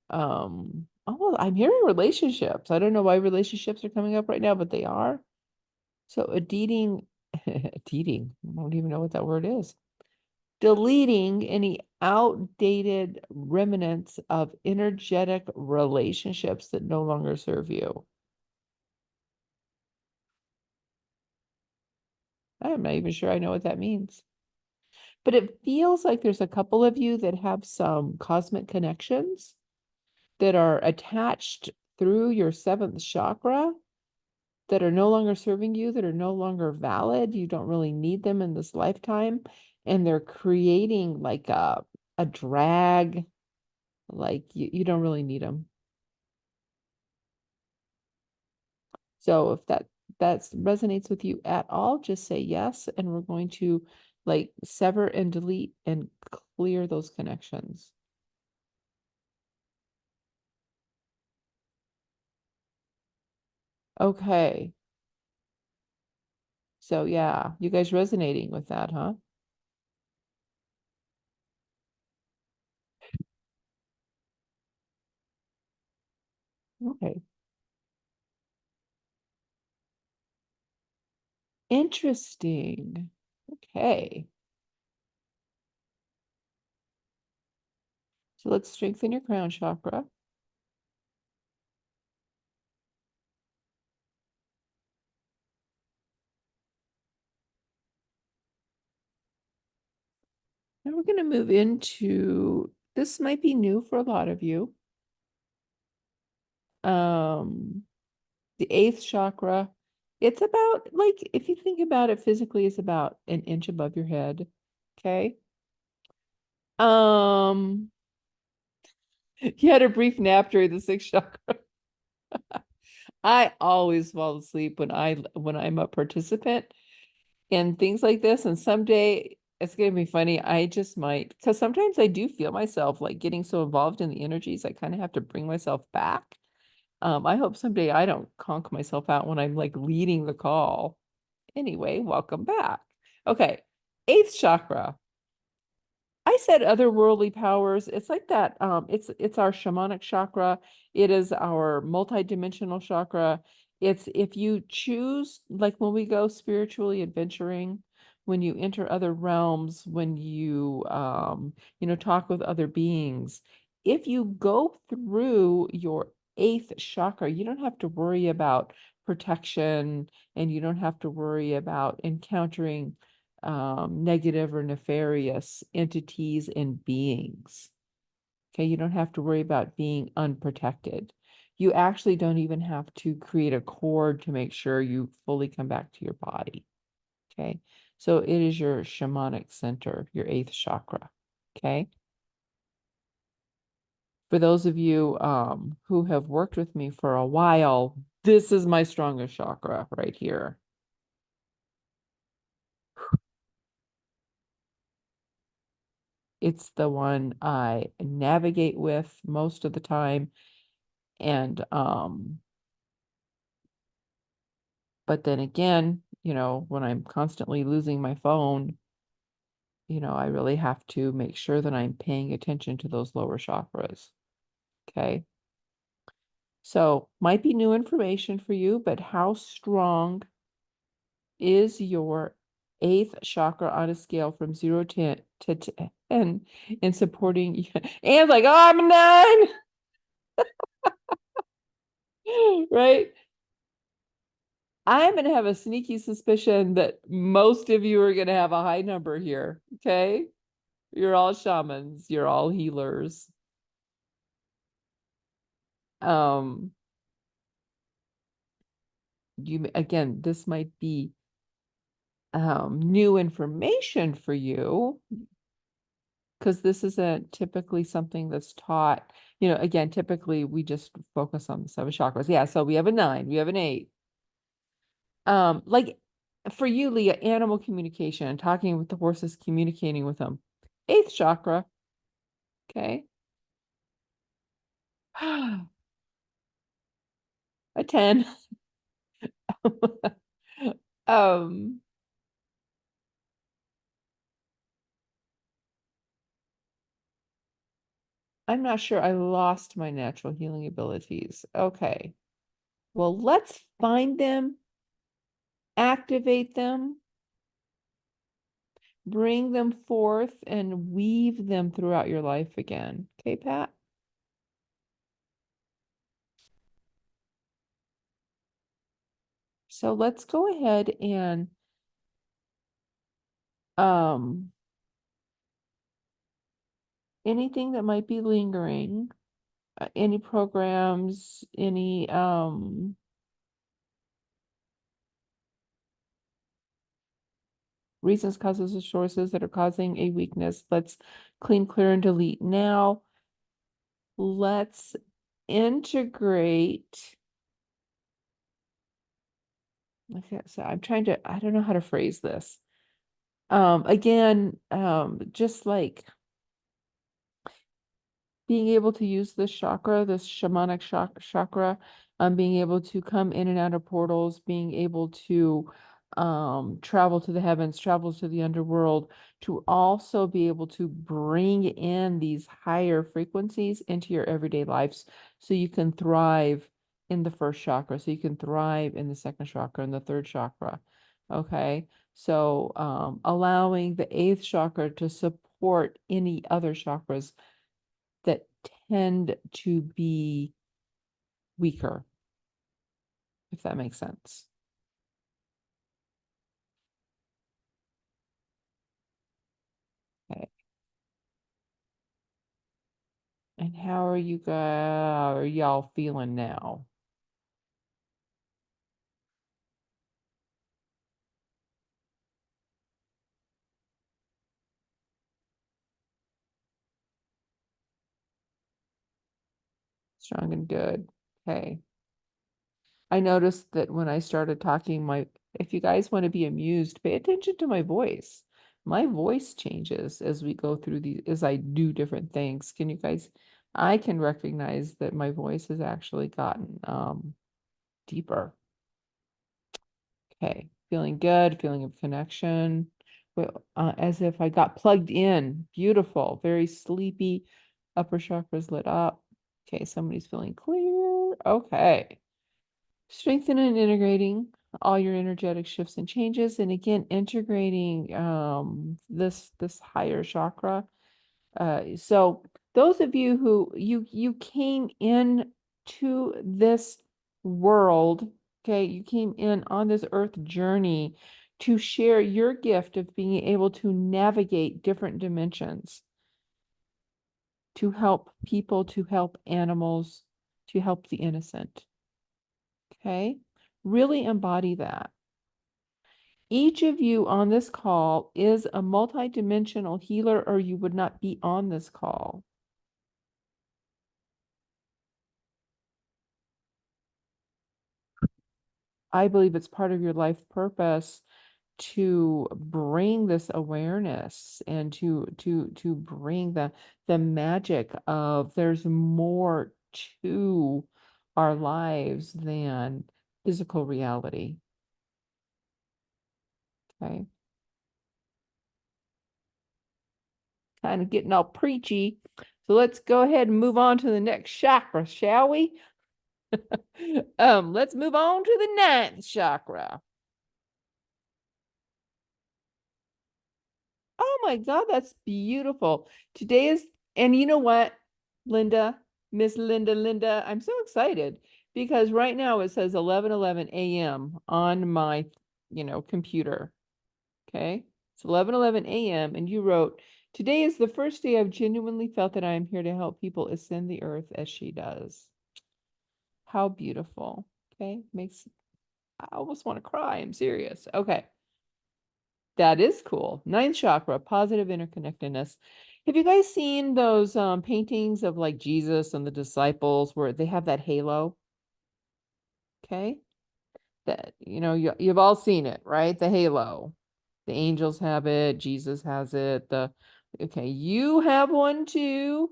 oh, I'm hearing relationships. I don't know why relationships are coming up right now, but they are. So a deeding, deeding, I don't even know what that word is. Deleting any outdated remnants of energetic relationships that no longer serve you. I'm not even sure I know what that means. But it feels like there's a couple of you that have some cosmic connections that are attached through your seventh chakra that are no longer serving you, that are no longer valid. You don't really need them in this lifetime. And they're creating like a drag, like you don't really need them. So if that resonates with you at all, just say yes, and we're going to like sever and delete and clear those connections. Okay. So yeah, you guys resonating with that, huh? Okay. Interesting. Okay. So let's strengthen your crown chakra. And we're going to move into, this might be new for a lot of you. Um, the eighth chakra. It's about like, if you think about it physically, it's about an inch above your head. Okay. Um, you had a brief nap during the sixth chakra. I always fall asleep when I'm a participant in things like this. And someday It's gonna be funny. I just might, because sometimes I do feel myself like getting so involved in the energies, I kind of have to bring myself back. I hope someday I don't conk myself out when I'm like leading the call. Anyway, welcome back. Okay, eighth chakra. I said otherworldly powers. It's like that. It's our shamanic chakra. It is our multidimensional chakra. It's if you choose, like when we go spiritually adventuring, when you enter other realms, when you talk with other beings, if you go through your eighth chakra, you don't have to worry about protection and you don't have to worry about encountering negative or nefarious entities and beings. Okay, you don't have to worry about being unprotected. You actually don't even have to create a cord to make sure you fully come back to your body. Okay, so it is your shamanic center, your eighth chakra. Okay, for those of you who have worked with me for a while, this is my strongest chakra right here. It's the one I navigate with most of the time. And but then again, when I'm constantly losing my phone, I really have to make sure that I'm paying attention to those lower chakras. Okay. So might be new information for you, but how strong is your eighth chakra on a scale from 0 to 10 in supporting you? And like, oh, I'm a 9, right? I'm going to have a sneaky suspicion that most of you are going to have a high number here. Okay. You're all shamans, you're all healers. Um, again, this might be new information for you because this isn't typically something that's taught. Again, typically we just focus on the 7 chakras. Yeah, so we have a 9, we have an 8. Like for you, Leah, animal communication, talking with the horses, communicating with them. Eighth chakra, okay. A 10. um, I'm not sure. I lost my natural healing abilities. Okay. Well, let's find them, activate them, bring them forth, and weave them throughout your life again. Okay, Pat? So let's go ahead and um anything that might be lingering, any programs, any reasons, causes, or sources that are causing a weakness. Let's clean, clear, and delete now. Let's integrate. Okay, so I don't know how to phrase this. Again, just like being able to use this chakra, this shamanic chakra, being able to come in and out of portals, being able to travel to the heavens, travel to the underworld, to also be able to bring in these higher frequencies into your everyday lives so you can thrive in the first chakra, so you can thrive in the second chakra and the third chakra. Okay. So allowing the eighth chakra to support any other chakras that tend to be weaker, if that makes sense. Okay. And how are y'all feeling now? Strong and good. Okay. I noticed that when I started talking, if you guys want to be amused, pay attention to my voice. My voice changes as we go through these, as I do different things. Can you guys, I can recognize that my voice has actually gotten deeper. Okay, feeling good, feeling of connection. Well, as if I got plugged in. Beautiful, very sleepy. Upper chakras lit up. Okay, somebody's feeling clear. Okay. Strengthening and integrating all your energetic shifts and changes. And again, integrating this higher chakra. So those of you who you came in to this world, okay, you came in on this earth journey to share your gift of being able to navigate different dimensions, to help people, to help animals, to help the innocent. Okay, really embody that. Each of you on this call is a multidimensional healer, or you would not be on this call. I believe it's part of your life purpose to bring this awareness and to bring the magic of there's more to our lives than physical reality. Okay. Kind of getting all preachy. So let's go ahead and move on to the next chakra, shall we? Let's move on to the ninth chakra. Oh my God, that's beautiful. Today is, and you know what, Linda, Miss Linda, I'm so excited because right now it says 11:11 a.m. on my, computer. Okay. It's 11:11 a.m. and you wrote, "Today is the first day I've genuinely felt that I am here to help people ascend the earth as she does." How beautiful. Okay. I almost want to cry. I'm serious. Okay. That is cool. Ninth chakra, positive interconnectedness. Have you guys seen those paintings of like Jesus and the disciples where they have that halo? Okay. That, you've all seen it, right? The halo. The angels have it, Jesus has it. Okay, you have one too.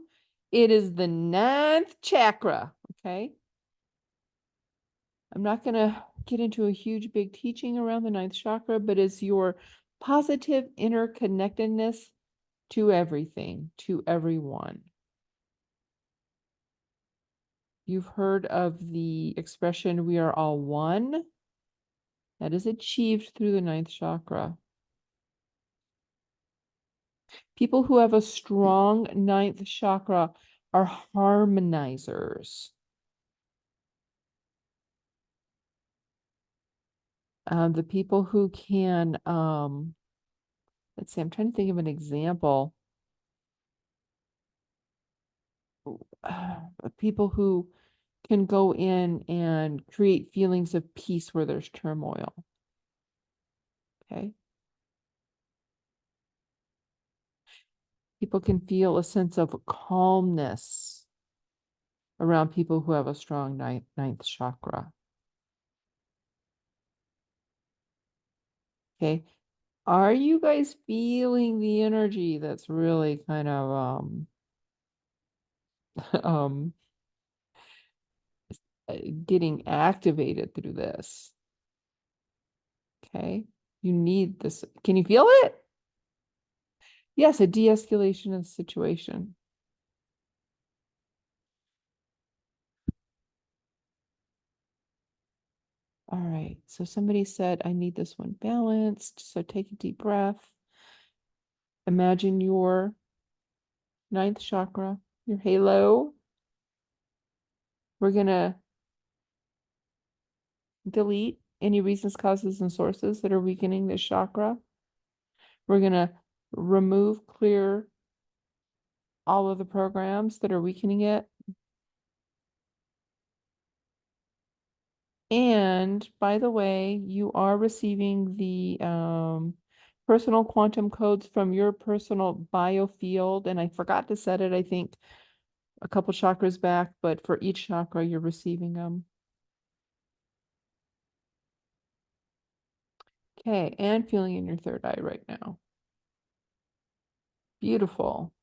It is the ninth chakra. Okay. I'm not going to get into a huge, big teaching around the ninth chakra, but it's your positive interconnectedness to everything, to everyone. You've heard of the expression, we are all one. That is achieved through the ninth chakra. People who have a strong ninth chakra are harmonizers. The people who can, let's see, I'm trying to think of an example. People who can go in and create feelings of peace where there's turmoil. Okay. People can feel a sense of calmness around people who have a strong ninth chakra. Okay. Are you guys feeling the energy that's really kind of um getting activated through this? Okay. You need this. Can you feel it? Yes, a de-escalation of the situation. All right. So somebody said, I need this one balanced. So take a deep breath. Imagine your ninth chakra, your halo. We're going to delete any reasons, causes, and sources that are weakening this chakra. We're going to remove, clear all of the programs that are weakening it. And by the way, you are receiving the personal quantum codes from your personal biofield. And I forgot to set it, I think, a couple chakras back, but for each chakra, you're receiving them. Okay, and feeling in your third eye right now. Beautiful.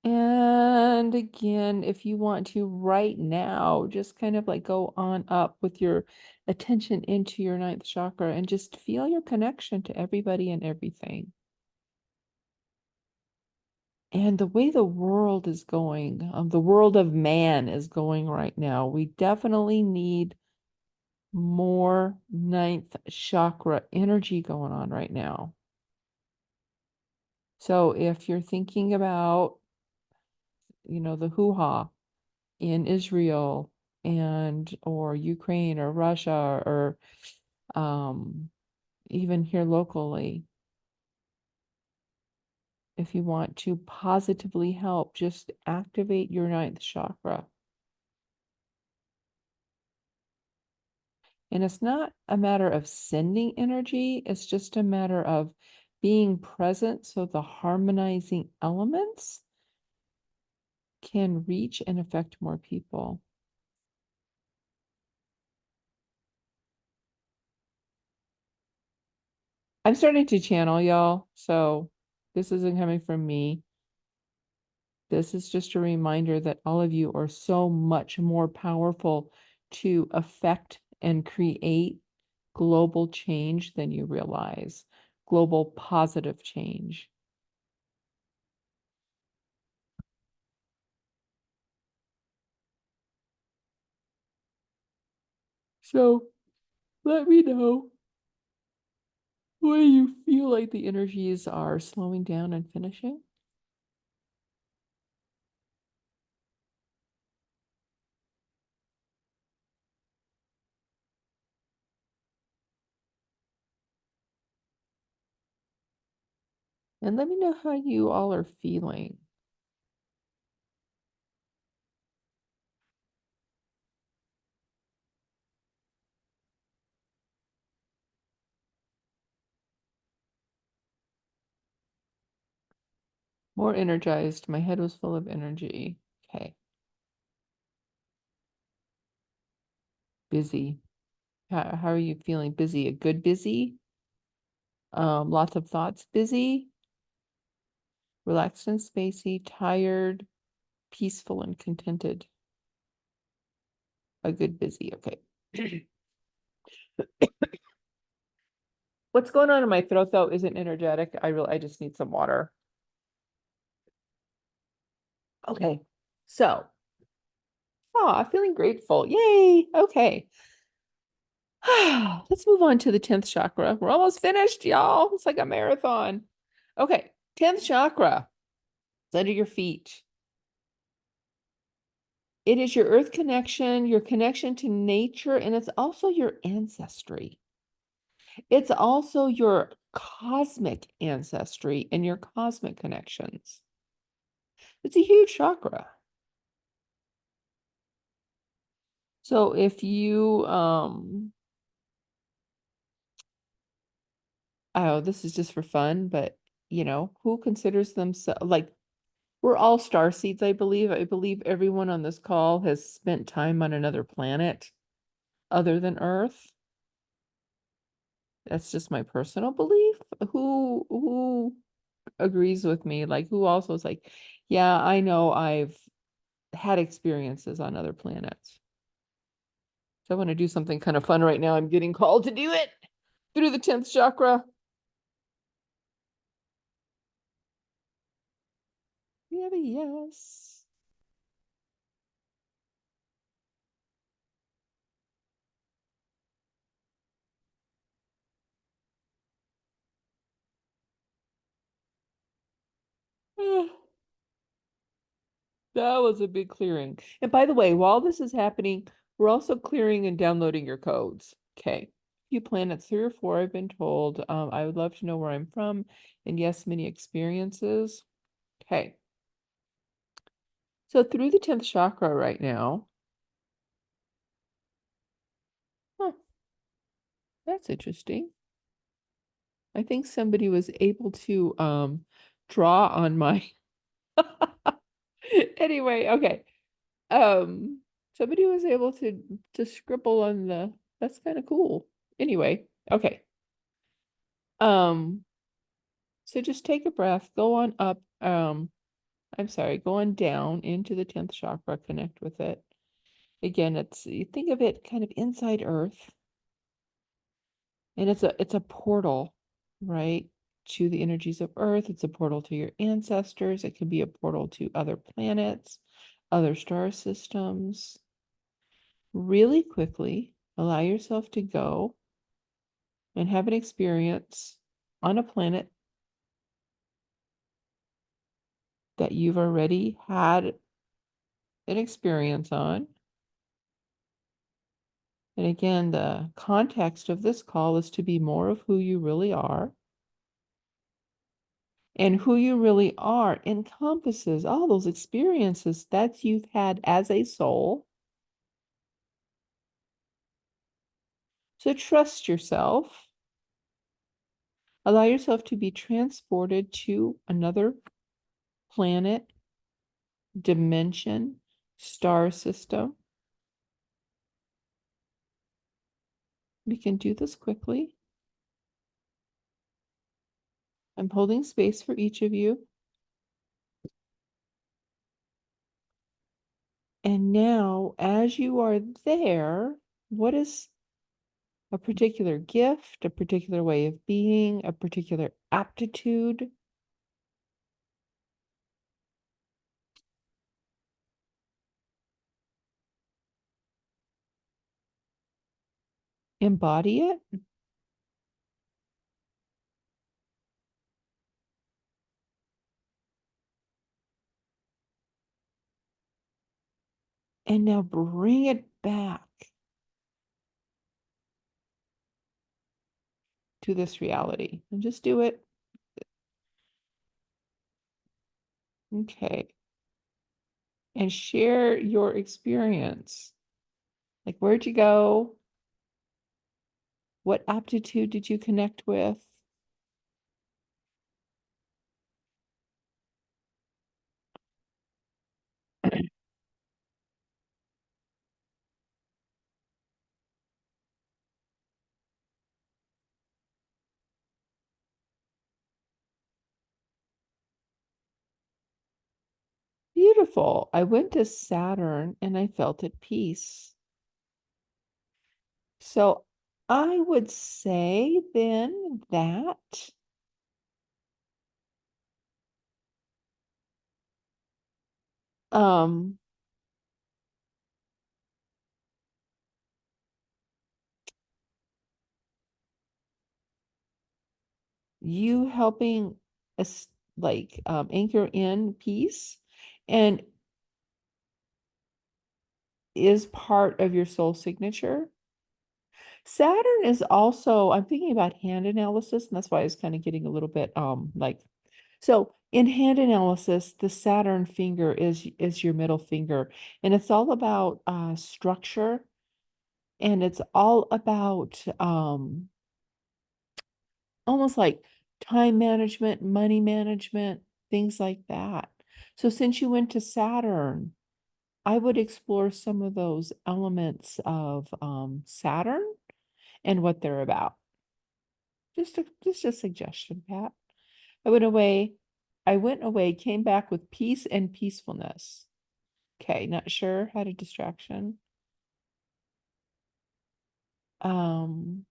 And again, if you want to right now, just kind of like go on up with your attention into your ninth chakra and just feel your connection to everybody and everything. And the way the world is going, the world of man is going right now, we definitely need more ninth chakra energy going on right now. So if you're thinking about, the hoo-ha in Israel and or Ukraine or Russia or um, even here locally, if you want to positively help, just activate your ninth chakra. And it's not a matter of sending energy, it's just a matter of being present so the harmonizing elements can reach and affect more people. I'm starting to channel, y'all, so this isn't coming from me. This is just a reminder that all of you are so much more powerful to affect and create global change than you realize, global positive change. So let me know when you feel like the energies are slowing down and finishing. And let me know how you all are feeling. More energized. My head was full of energy. Okay. Busy. How are you feeling? Busy? A good busy? Lots of thoughts busy? Relaxed and spacey, tired, peaceful and contented. A good busy. Okay. What's going on in my throat though isn't energetic. I just need some water. Okay. So, I'm feeling grateful. Yay. Okay. Let's move on to the 10th chakra. We're almost finished, y'all. It's like a marathon. Okay. 10th chakra. It's under your feet. It is your earth connection, your connection to nature, and it's also your ancestry. It's also your cosmic ancestry and your cosmic connections. It's a huge chakra. So if you oh, this is just for fun, but who considers themselves like we're all star seeds, I believe. I believe everyone on this call has spent time on another planet other than Earth. That's just my personal belief. Who agrees with me? Like who also is like, yeah, I know I've had experiences on other planets. So I want to do something kind of fun right now. I'm getting called to do it through the 10th chakra. We have a yes. That was a big clearing. And by the way, while this is happening, we're also clearing and downloading your codes. Okay. Few planets, 3 or 4, I've been told. I would love to know where I'm from. And yes, many experiences. Okay. So through the 10th chakra right now. Huh, that's interesting. I think somebody was able to draw on my anyway, okay. Somebody was able to scribble on the that's kind of cool. Anyway, okay. Um, so just take a breath, go on up, go on down into the 10th chakra, connect with it. Again, you think of it kind of inside Earth, and it's a portal, right? To the energies of Earth. It's a portal to your ancestors. It can be a portal to other planets, other star systems. Really quickly, allow yourself to go and have an experience on a planet that you've already had an experience on. And again, the context of this call is to be more of who you really are. And who you really are encompasses all those experiences that you've had as a soul. So trust yourself. Allow yourself to be transported to another planet, dimension, star system. We can do this quickly. I'm holding space for each of you. And now, as you are there, what is a particular gift, a particular way of being, a particular aptitude? Embody it. And now bring it back to this reality and just do it. Okay. And share your experience. Like, where'd you go? What aptitude did you connect with? Beautiful. I went to Saturn and I felt at peace. So I would say then that um you helping us anchor in peace and is part of your soul signature. Saturn is also, I'm thinking about hand analysis, and that's why I was kind of getting a little bit so in hand analysis, the Saturn finger is your middle finger, and it's all about structure, and it's all about almost like time management, money management, things like that. So since you went to Saturn, I would explore some of those elements of Saturn and what they're about. Just a suggestion, Pat. I went away, came back with peace and peacefulness. Okay, not sure, had a distraction. Um,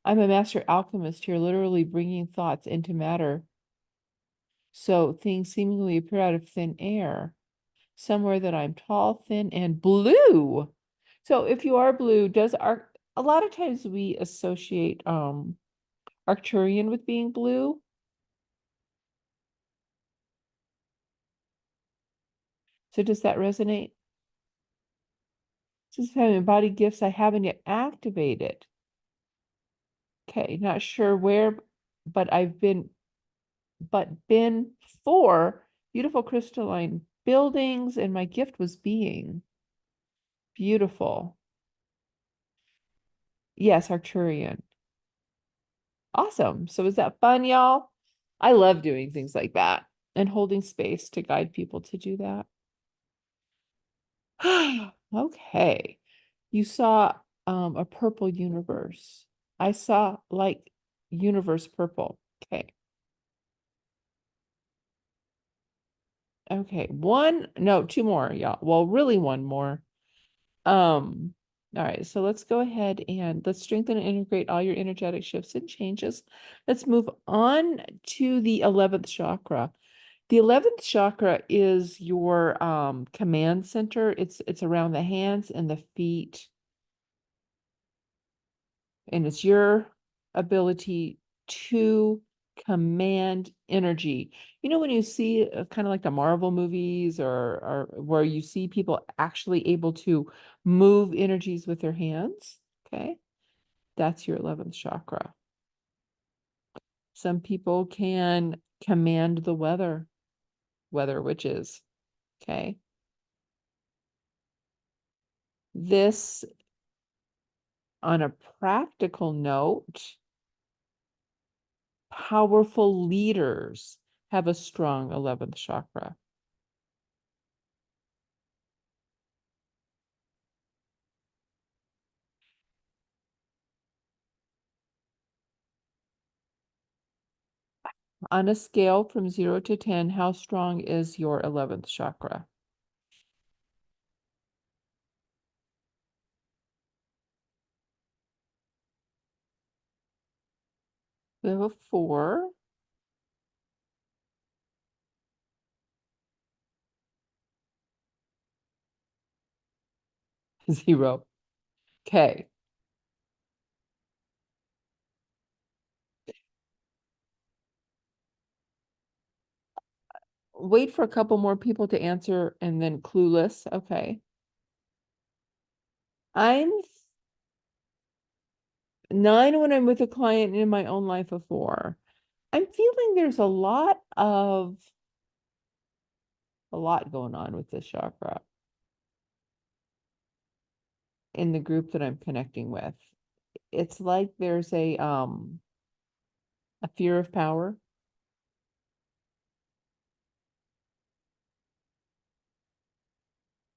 I'm a master alchemist here, literally bringing thoughts into matter. So things seemingly appear out of thin air. Somewhere that I'm tall, thin, and blue. So if you are blue, a lot of times we associate Arcturian with being blue. So does that resonate? Since having embodied gifts I haven't yet activated. Okay, not sure where, but been for beautiful crystalline buildings, and my gift was being beautiful. Yes, Arcturian. Awesome. So is that fun, y'all? I love doing things like that and holding space to guide people to do that. Okay. You saw a purple universe. I saw like universe purple. Okay. Okay. No, two more, y'all. Well, really one more. Um, all right, so let's go ahead and let's strengthen and integrate all your energetic shifts and changes. Let's move on to the 11th chakra. The 11th chakra is your command center. It's around the hands and the feet, and it's your ability to command energy. You know, when you see kind of like the Marvel movies or where you see people actually able to move energies with their hands, okay? That's your 11th chakra. Some people can command the weather witches, okay? This, on a practical note, powerful leaders have a strong 11th chakra. On a scale from 0 to 10, how strong is your 11th chakra? We have a 4. Zero. Okay. Wait for a couple more people to answer and then clueless. Okay. I'm 9 when I'm with a client, in my own life, a 4. I'm feeling there's a lot going on with this chakra in the group that I'm connecting with. It's like there's a fear of power.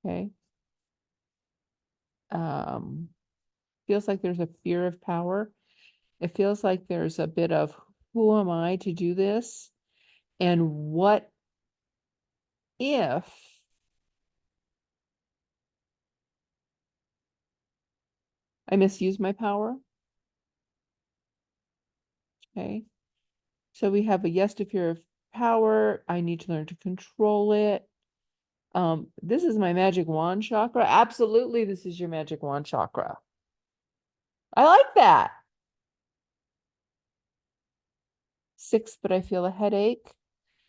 Okay. Um, feels like there's a fear of power. It feels like there's a bit of, who am I to do this? And what if I misuse my power? Okay. So we have a yes to fear of power. I need to learn to control it. This is my magic wand chakra. Absolutely, this is your magic wand chakra. I like that. 6, but I feel a headache.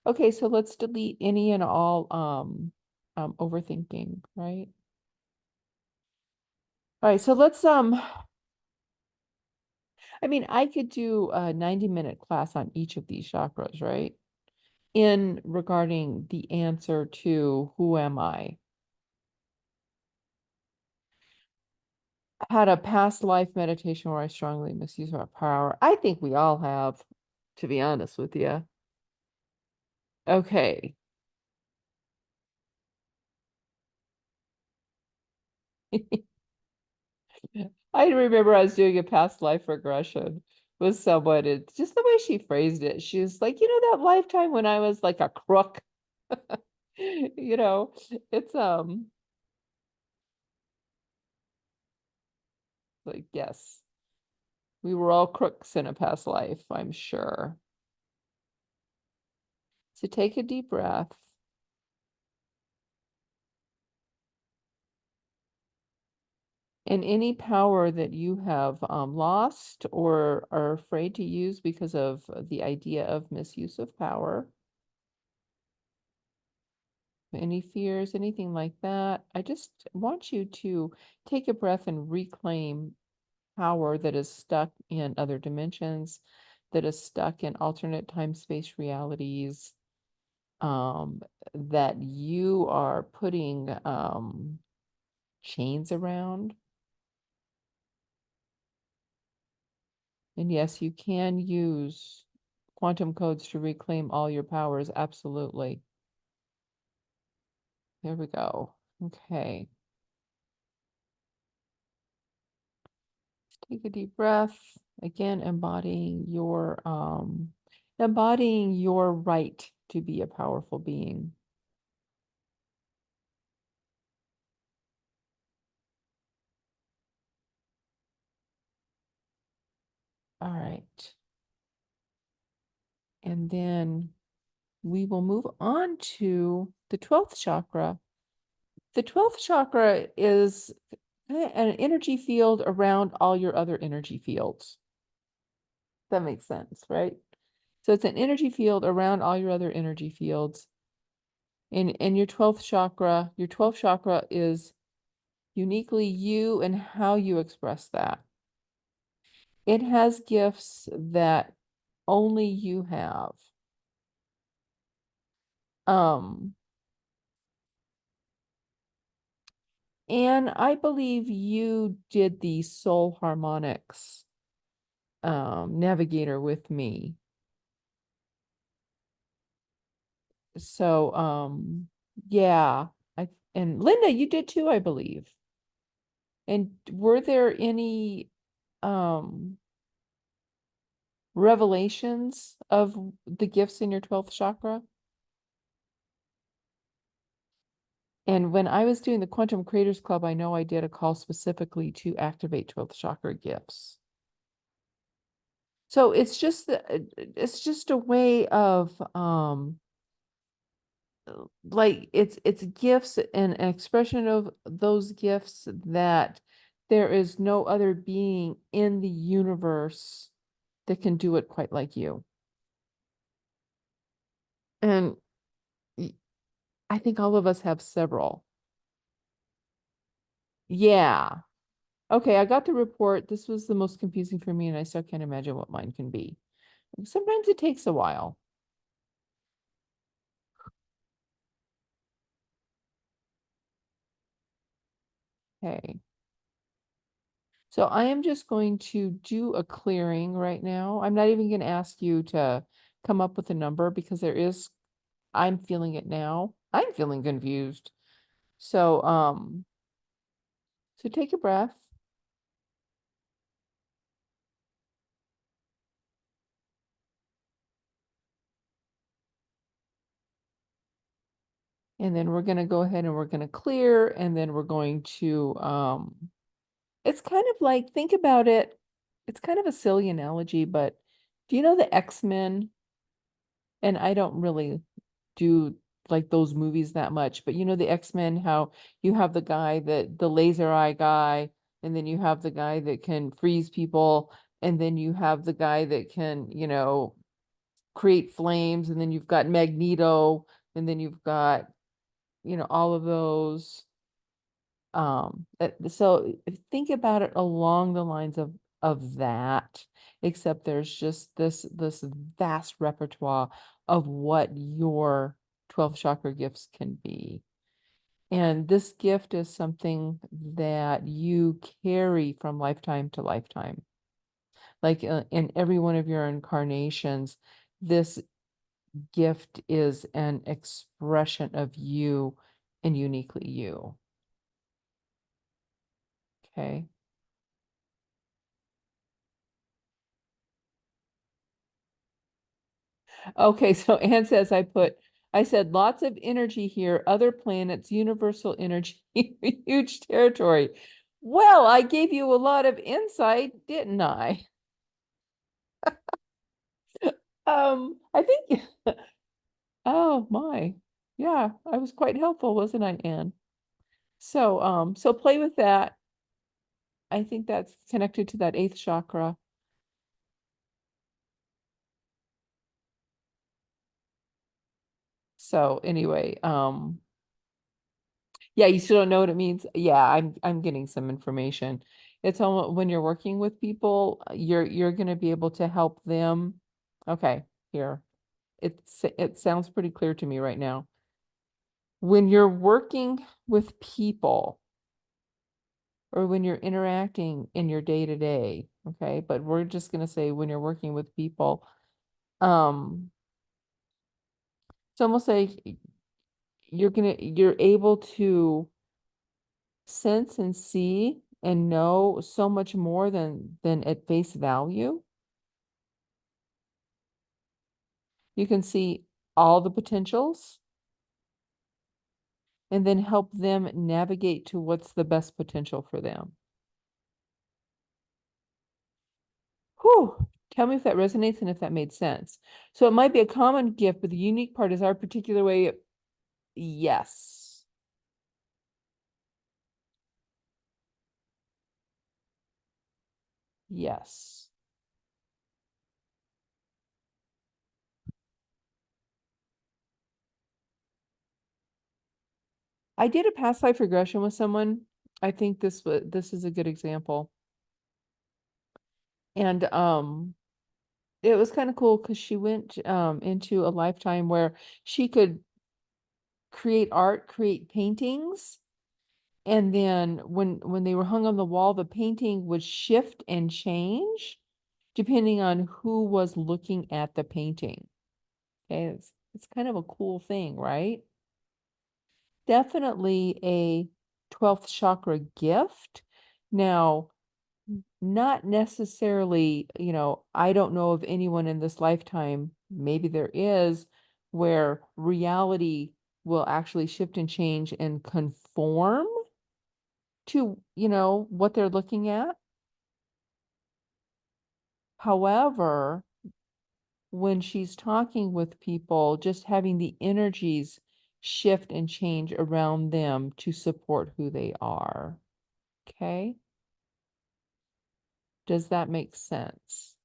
Okay, so let's delete any and all overthinking, right? All right, so let's I mean, I could do a 90-minute class on each of these chakras, right? In regarding the answer to who am I? Had a past life meditation where I strongly misuse my power. I think we all have, to be honest with you. Okay. I remember I was doing a past life regression with someone. It's just the way she phrased it. She was like, that lifetime when I was like a crook. You know, it's like, yes, we were all crooks in a past life, I'm sure. So take a deep breath. And any power that you have lost or are afraid to use because of the idea of misuse of power, any fears, anything like that, I just want you to take a breath and reclaim power that is stuck in other dimensions, that is stuck in alternate time-space realities, um, that you are putting chains around. And yes, you can use quantum codes to reclaim all your powers. Absolutely. There we go. Okay. Take a deep breath. Again, embodying your right to be a powerful being. All right. And then we will move on to the 12th chakra. The 12th chakra is an energy field around all your other energy fields. That makes sense, right? So it's an energy field around all your other energy fields. In your 12th chakra is uniquely you and how you express that. It has gifts that only you have. Um, and I believe you did the soul harmonics navigator with me. So yeah, and Linda, you did too, I believe. And were there any um revelations of the gifts in your 12th chakra? And when I was doing the Quantum Creators Club, I know I did a call specifically to activate 12th chakra gifts. So it's just a way of like it's gifts and an expression of those gifts that there is no other being in the universe that can do it quite like you. And I think all of us have several. Yeah. Okay, I got the report. This was the most confusing for me, and I still can't imagine what mine can be. Sometimes it takes a while. Okay. So I am just going to do a clearing right now. I'm not even going to ask you to come up with a number because I'm feeling it now. I'm feeling confused. So, so take a breath. And then we're going to go ahead and we're going to clear. And then we're going to, it's kind of like, think about it. It's kind of a silly analogy, but do you know the X-Men? And I don't really do like those movies that much, but you know the X-Men, how you have the laser eye guy, and then you have the guy that can freeze people, and then you have the guy that can, create flames, and then you've got Magneto, and then you've got, all of those. So think about it along the lines of that, except there's just this vast repertoire of what your 12 chakra gifts can be. And this gift is something that you carry from lifetime to lifetime. Like in every one of your incarnations, this gift is an expression of you and uniquely you. Okay. Okay, so Anne says I said lots of energy here, other planets, universal energy, huge territory. Well, I gave you a lot of insight, didn't I? I think, oh my, yeah, I was quite helpful, wasn't I, Anne? So, so play with that. I think that's connected to that eighth chakra. So anyway, yeah, you still don't know what it means. Yeah, I'm getting some information. It's almost when you're working with people, you're going to be able to help them. Okay, here. It sounds pretty clear to me right now. When you're working with people or when you're interacting in your day to day, okay, but we're just going to say when you're working with people, um, it's almost like you're able to sense and see and know so much more than at face value. You can see all the potentials and then help them navigate to what's the best potential for them. Whew. Tell me if that resonates and if that made sense. So it might be a common gift, but the unique part is our particular way. Yes. Yes. I did a past life regression with someone. I think this is a good example. And it was kind of cool because she went into a lifetime where she could create art, create paintings, and then when they were hung on the wall, the painting would shift and change depending on who was looking at the painting. Okay, it's kind of a cool thing, right? Definitely a 12th chakra gift. Now, not necessarily, I don't know of anyone in this lifetime, maybe there is, where reality will actually shift and change and conform to, what they're looking at. However, when she's talking with people, just having the energies shift and change around them to support who they are. Okay? Does that make sense?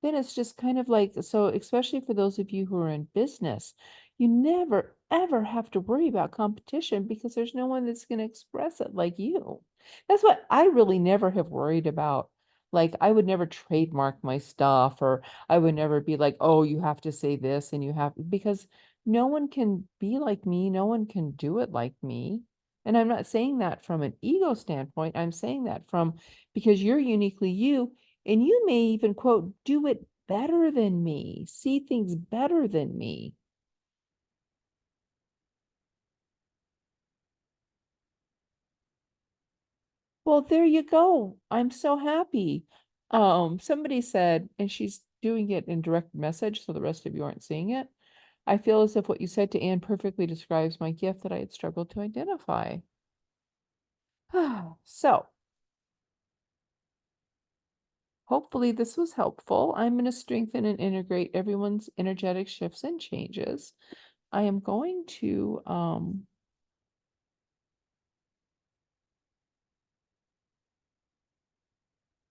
Then it's just kind of like, so especially for those of you who are in business, you never ever have to worry about competition because there's no one that's going to express it like you. That's what I really never have worried about. Like, I would never trademark my stuff, or I would never be like, oh, you have to say this and you have, because no one can be like me. No one can do it like me. And I'm not saying that from an ego standpoint. I'm saying that from because you're uniquely you, and you may even, quote, do it better than me, see things better than me. Well, there you go. I'm so happy. Somebody said, and she's doing it in direct message, so the rest of you aren't seeing it. I feel as if what you said to Anne perfectly describes my gift that I had struggled to identify. So, hopefully this was helpful. I'm going to strengthen and integrate everyone's energetic shifts and changes. I am going to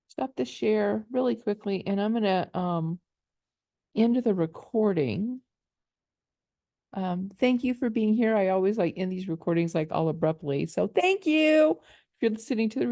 stop the share really quickly, and I'm gonna end the recording. Thank you for being here. I always like end these recordings like all abruptly. So thank you if you're listening to the